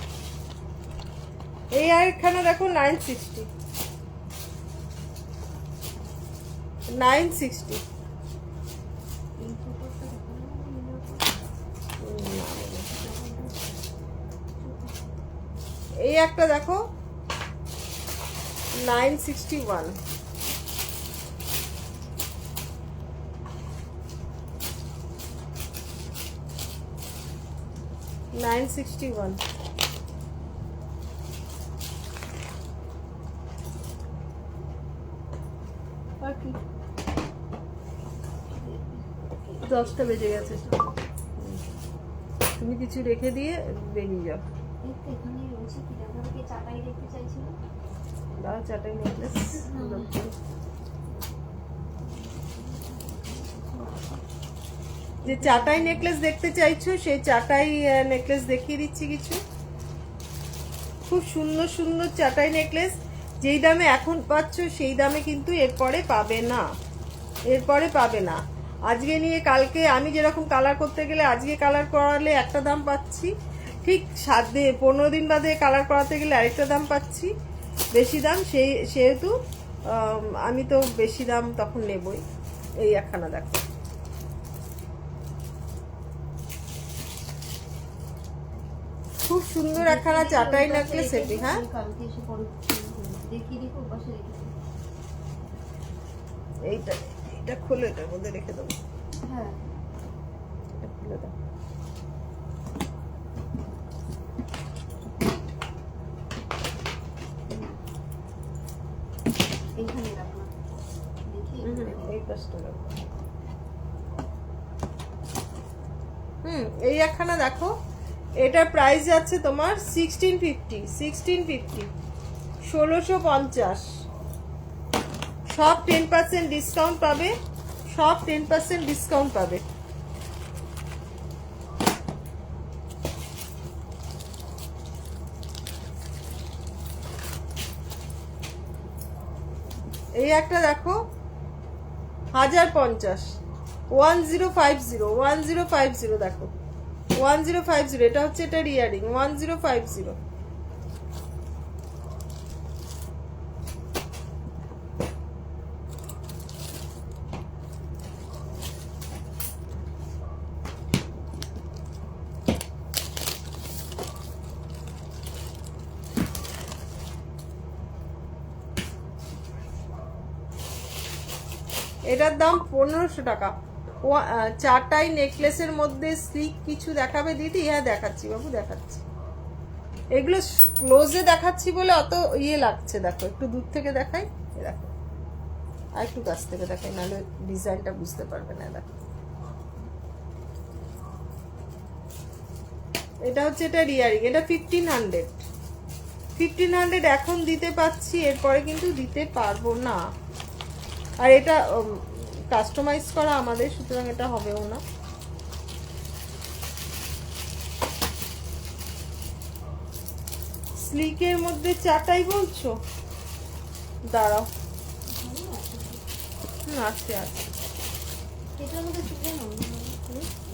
এই আরেকখানা দেখো 960, 960। এই একটা দেখো 961, $961। আর কি 10টা বেজে গেছে, তুমি কিছু রেখে দিয়ে বেরিয়ে যাও। এই তো এখানেই রয়েছে, কি দেখা থেকে চাটাই দেখতে চাইছিল। দাও চাটাই নেকলেস, যে চাটাই নেকলেস দেখতে চাইছো সেই চাটাই নেকলেস দেখিয়ে দিচ্ছি কিছু, খুব সুন্দর সুন্দর চাটাই নেকলেস। যেই দামে এখন পাচ্ছ সেই দামে কিন্তু এরপরে পাবে না, এরপরে পাবে না। আজকে নিয়ে কালকে আমি যেরকম কালার করতে গেলে আজকে কালার করালে একটা দাম পাচ্ছি, ঠিক 15 দিন বাদে কালার করাতে গেলে আরেকটা দাম পাচ্ছি, বেশি দাম। সেহেতু আমি তো বেশি দাম তখন নেবই। এই একখানা দেখো, খুব সুন্দর একখানা চাটাই নেকলেস এটি। হ্যাঁ কালকে এসে পরে দেখিয়ে দেখো, পাশে রেখেছি। এইটা এটা খুলে এটার মধ্যে রেখে দেবো, হ্যাঁ এটা খুলে দাও। এইখানে রাখলাম, দেখি এই পাশটা রাখো। এই একখানা দেখো, এটার প্রাইস যাচ্ছে তোমার 1650, 1650, সব 10% ডিসকাউন্ট পাবে, সব 10% ডিসকাউন্ট পাবে। এই একটা দেখো 1050, 1050, 1050 দেখো, 1050। এটা হচ্ছে এটার ইয়ারিং, 1050। এটার দাম 1500 টাকা। চারটাই নেকলেসের মধ্যে স্লিক কিছু দেখাবে দিদি? হ্যাঁ দেখাচ্ছি বাবু, দেখাচ্ছি। এগুলো ক্লোজে দেখাচ্ছি বলে অত ইয়ে লাগছে, দেখো একটু দূর থেকে দেখাই, দেখো আর একটু কাছ থেকে দেখাই, নাহলে ডিজাইনটা বুঝতে পারবে না। দেখো এটা হচ্ছে এটার ইয়ারিং, এটা 1500 এখন দিতে পাচ্ছি, এরপরে কিন্তু দিতে পারবো না। আর এটা কাস্টমাইজ করা আমাদের, সুতরাং এটা হবেও না। স্লিকের মধ্যে চাটাই বলছো? দাঁড়াও, আছে আছে, এটার মধ্যে তুলে নাও,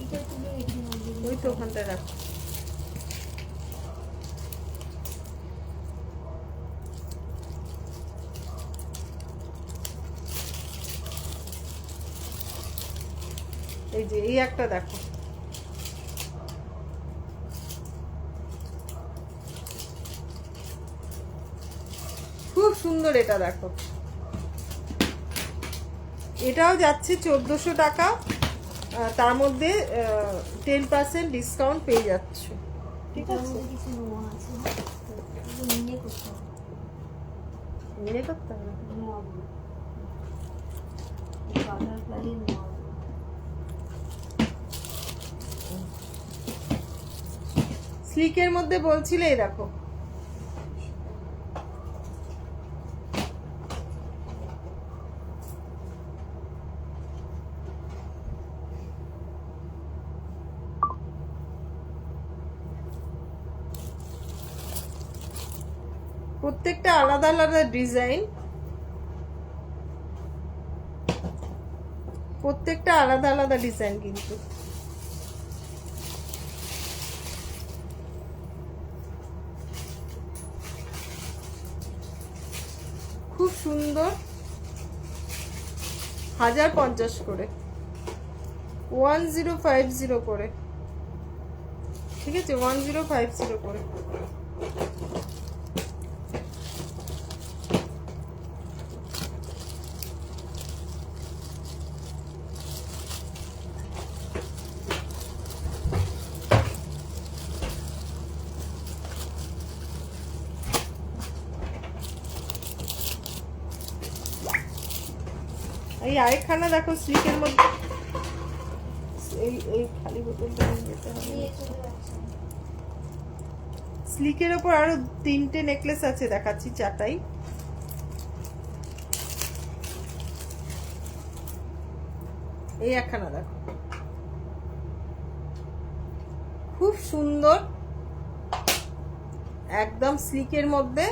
এটা তুলে রেখে নাও, ওই তো ওখানটায় রাখো। এই যে এই একটা দেখো, খুব সুন্দর, এটা দেখো, এটাও যাচ্ছে 1400 টাকা, তার মধ্যে 10% ডিসকাউন্ট পেয়ে যাচ্ছ। ঠিক এটার আছে, মধ্যে কিছু নোয়া আছে, এগুলো নিয়ে করতে হবে, নিয়ে করতে হবে। নোয়াগুলো। স্লিকের মধ্যে বলছিলে, এই দেখো প্রত্যেকটা আলাদা আলাদা ডিজাইন, প্রত্যেকটা আলাদা আলাদা ডিজাইন কিন্তু। খুব সুন্দর, 1050 করে, 1050 করে, ঠিক আছে, 1050 করে। এই আরেকখানা দেখো স্লিকের মধ্যে, এই এই খালি বোতলটা নিয়ে যেতে হবে। নিয়ে চলে যাচ্ছে। স্লিকের ওপর আরো 3টে নেকলেস আছে, দেখাচ্ছি, 4টাই। এই একখানা দেখো, খুব সুন্দর, একদম স্লিকের মধ্যে,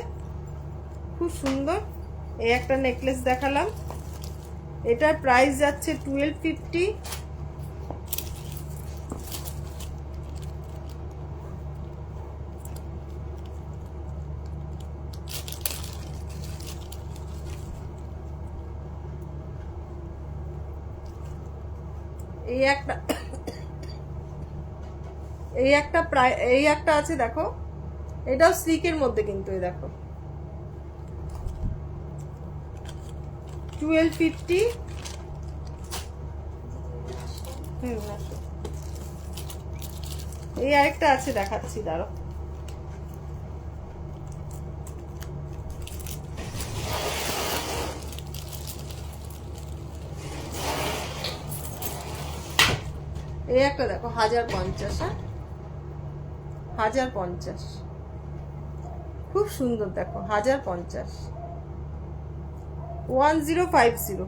খুব সুন্দর। এই একটা নেকলেস দেখালাম, এটার প্রাইস যাচ্ছে 1250। এই একটা, এই একটা আছে দেখো, এটাও স্লিকের মধ্যে কিন্তু, এই দেখো 1250। আসো। এই আরেকটা আছে, দেখাচ্ছি, দাঁড়ো। এই একটা দেখো, 1050। হ্যাঁ, 1050, খুব সুন্দর, দেখো 1050, 1050।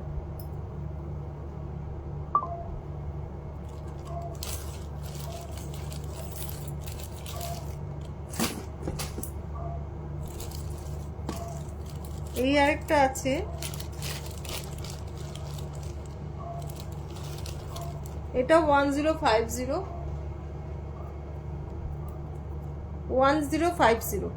এই আরেকটা আছে, এটা 1050, 1050।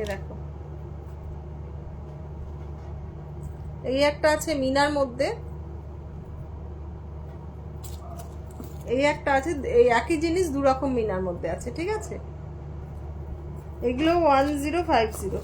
এই দেখো, এই একটা আছে মিনার মধ্যে, এই একটা আছে, এই একই জিনিস দু রকম মিনার মধ্যে আছে, ঠিক আছে। এগুলো 1050।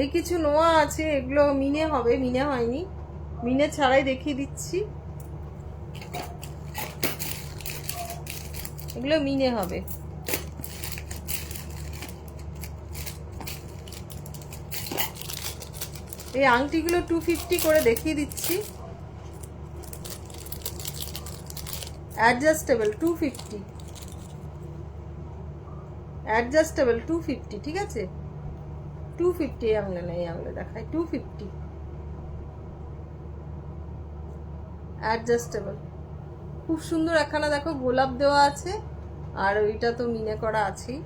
এই কিছু নোয়া আছে, এগুলো মিনে হবে, মিনে হয়নি, মিনে ছাড়াই দেখিয়ে দিচ্ছি, এগুলো মিনে হবে। এই আংটিগুলো 250 করে দেখিয়ে দিচ্ছি, অ্যাডজাস্টেবল 250, অ্যাডজাস্টেবল 250, ঠিক আছে, 250। এই আংলে না, এই আংলে দেখাই, 250, অ্যাডজাস্টেবল, খুব সুন্দর। একখানা দেখো গোলাপ দেওয়া আছে, আর ওইটা তো মিনে করা আছেই,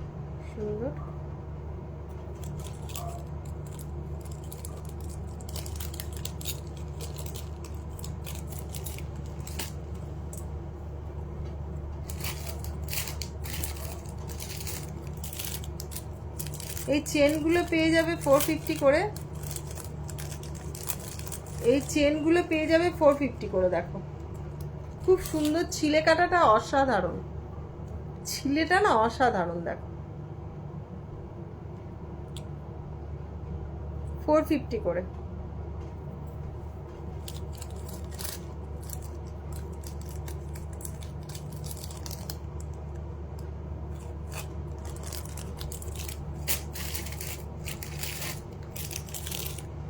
সুন্দর। এই চেনগুলো পেয়ে যাবে 450 করে, এই চেনগুলো পেয়ে যাবে 450 করে। দেখো খুব সুন্দর, ছিলে কাটাটা অসাধারণ, ছিলেটা না অসাধারণ। দেখো 450 করে।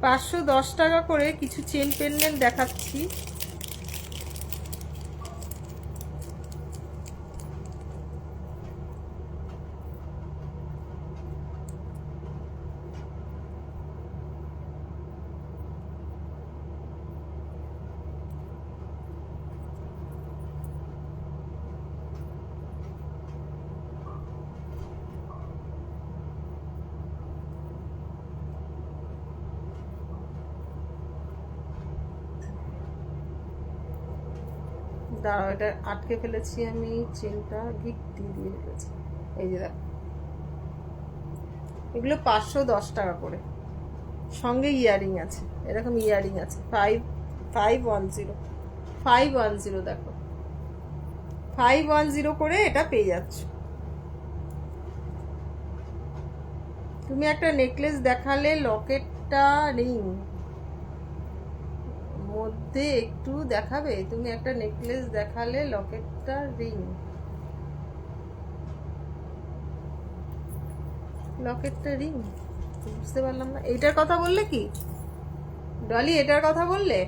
$510 করে কিছু চেন পেন্ডেন্ট দেখাচ্ছি। দাঁড়াও, এটা আটকে ফেলেছি আমি, চেনটা গিট দিয়ে ফেলেছি। এই যে দেখো, এগুলো 510 করে, সঙ্গে ইয়ারিং আছে, এরকম ইয়ারিং আছে। 510 দেখো 510 করে এটা পেয়ে যাচ্ছ। তুমি একটা নেকলেস দেখালে, লকেটটা রিং মধ্যে একটু দেখাবে। তুমি একটা নেকলেস দেখালে, লকেটটা রিং, লকেটটা রিং বুঝতে পারলাম না। এইটার কথা বললে কি ডলি? এটার কথা বললে?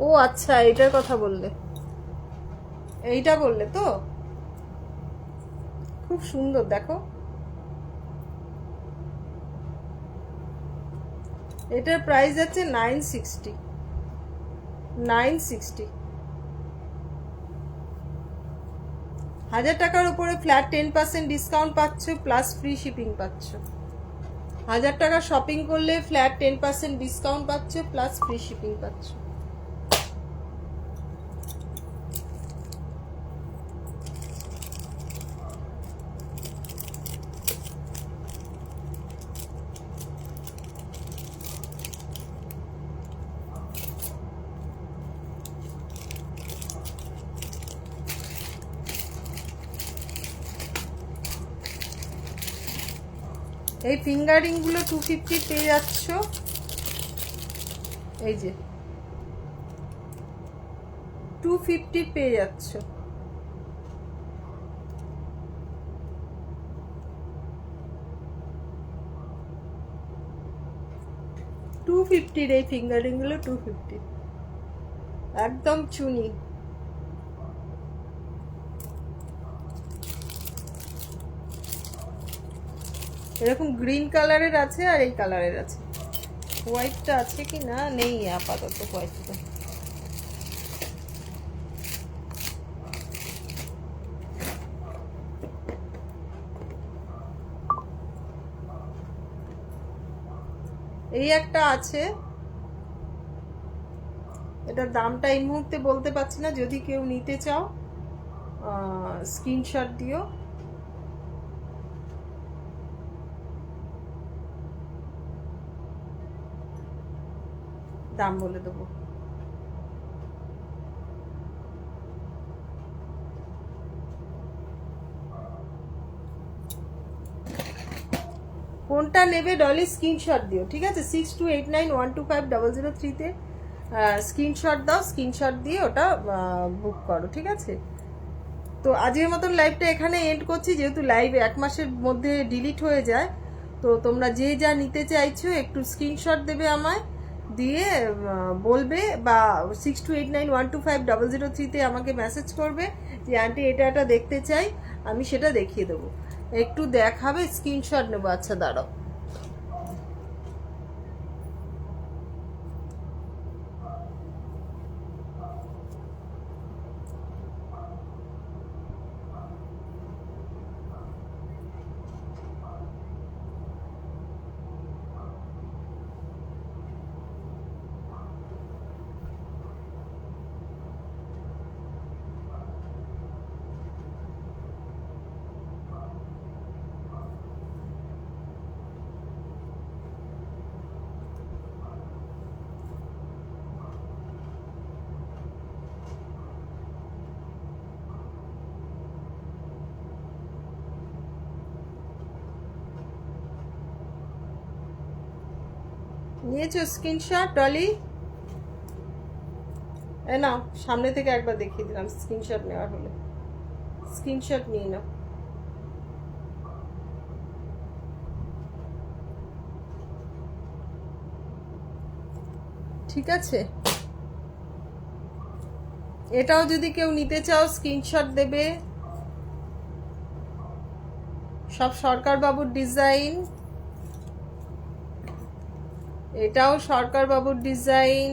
ও আচ্ছা, এইটার কথা বললে, এইটা বললে তো। খুব সুন্দর দেখো, এটার প্রাইস আছে 960। 1000 টাকার উপরে ফ্ল্যাট 10% ডিসকাউন্ট পাচ্ছ, প্লাস ফ্রি শিপিং পাচ্ছ। 1000 টাকা শপিং করলে ফ্ল্যাট 10% ডিসকাউন্ট পাচ্ছ, প্লাস ফ্রি শিপিং পাচ্ছ। এই ফিঙ্গারিং গুলো 250 পেয়ে যাচ্ছ। এই যে 250 পেয়ে যাচ্ছ। এই ফিঙ্গারিং গুলো 250, একদম চুনি। এরকম গ্রিন কালারের আছে আর এই কালারের আছে। হোয়াইটটা আছে কি না, নেই আপাতত হোয়াইটটা। এই একটা আছে, এটার দামটা এই মুহূর্তে বলতে পারছি না, যদি কেউ নিতে চাও স্ক্রিনশট দিও। দাম বলে দেবো। কোনটা নেবে ডলি স্ক্রিনশট দিও, ঠিক আছে? 6289125003 তে স্ক্রিনশট দাও, স্ক্রিনশট দিয়ে ওটা বুক করো, ঠিক আছে? তো আজকের মতন লাইভটা এখানে এন্ড করছি, যেহেতু লাইভ 1 মাসের মধ্যে ডিলিট হয়ে যায়। তো তোমরা যে যা নিতে চাইছো একটু স্ক্রিনশট দেবে আমায়, দিয়ে বলবে, বা 6289125003 তে আমাকে মেসেজ করবে যে আন্টি এটা এটা দেখতে চাই, আমি সেটা দেখিয়ে দেবো। একটু দেখাবে, স্ক্রিনশট নেবো। আচ্ছা দাঁড়াও, নিয়েছো স্ক্রিনশট ডলি? এ নাও, সামনে থেকে একবার দেখিয়ে দিলাম স্ক্রিনশট নেওয়ার হলে। স্ক্রিনশট নিয়ে নাও। ঠিক আছে, এটাও যদি কেউ নিতে চাও স্ক্রিনশট দেবে। সব সরকার বাবুর ডিজাইন, এটাও সরকার বাবুর ডিজাইন।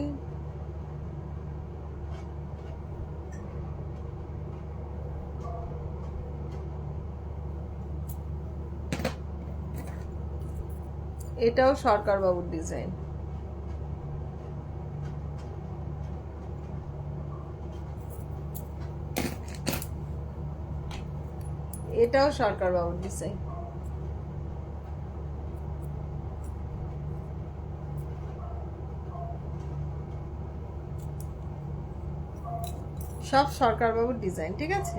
এটাও সরকার বাবুর ডিজাইন। এটাও সরকার বাবুর ডিজাইন। সব সরকার বাবুর ডিজাইন। ঠিক আছে,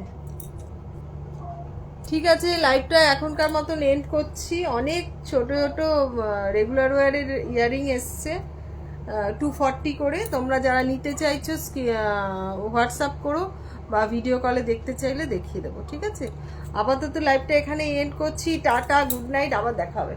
ঠিক আছে, লাইভটা এখনকার মতন এন্ড করছি। অনেক ছোট ছোট রেগুলার ওয়ারের ইয়ারিং এসছে 240 করে। তোমরা যারা নিতে চাইছো হোয়াটসঅ্যাপ করো বা ভিডিও কলে দেখতে চাইলে দেখিয়ে দেবো। ঠিক আছে, আপাতত লাইভটা এখানে এন্ড করছি। টাটা, গুড নাইট, আবার দেখা হবে।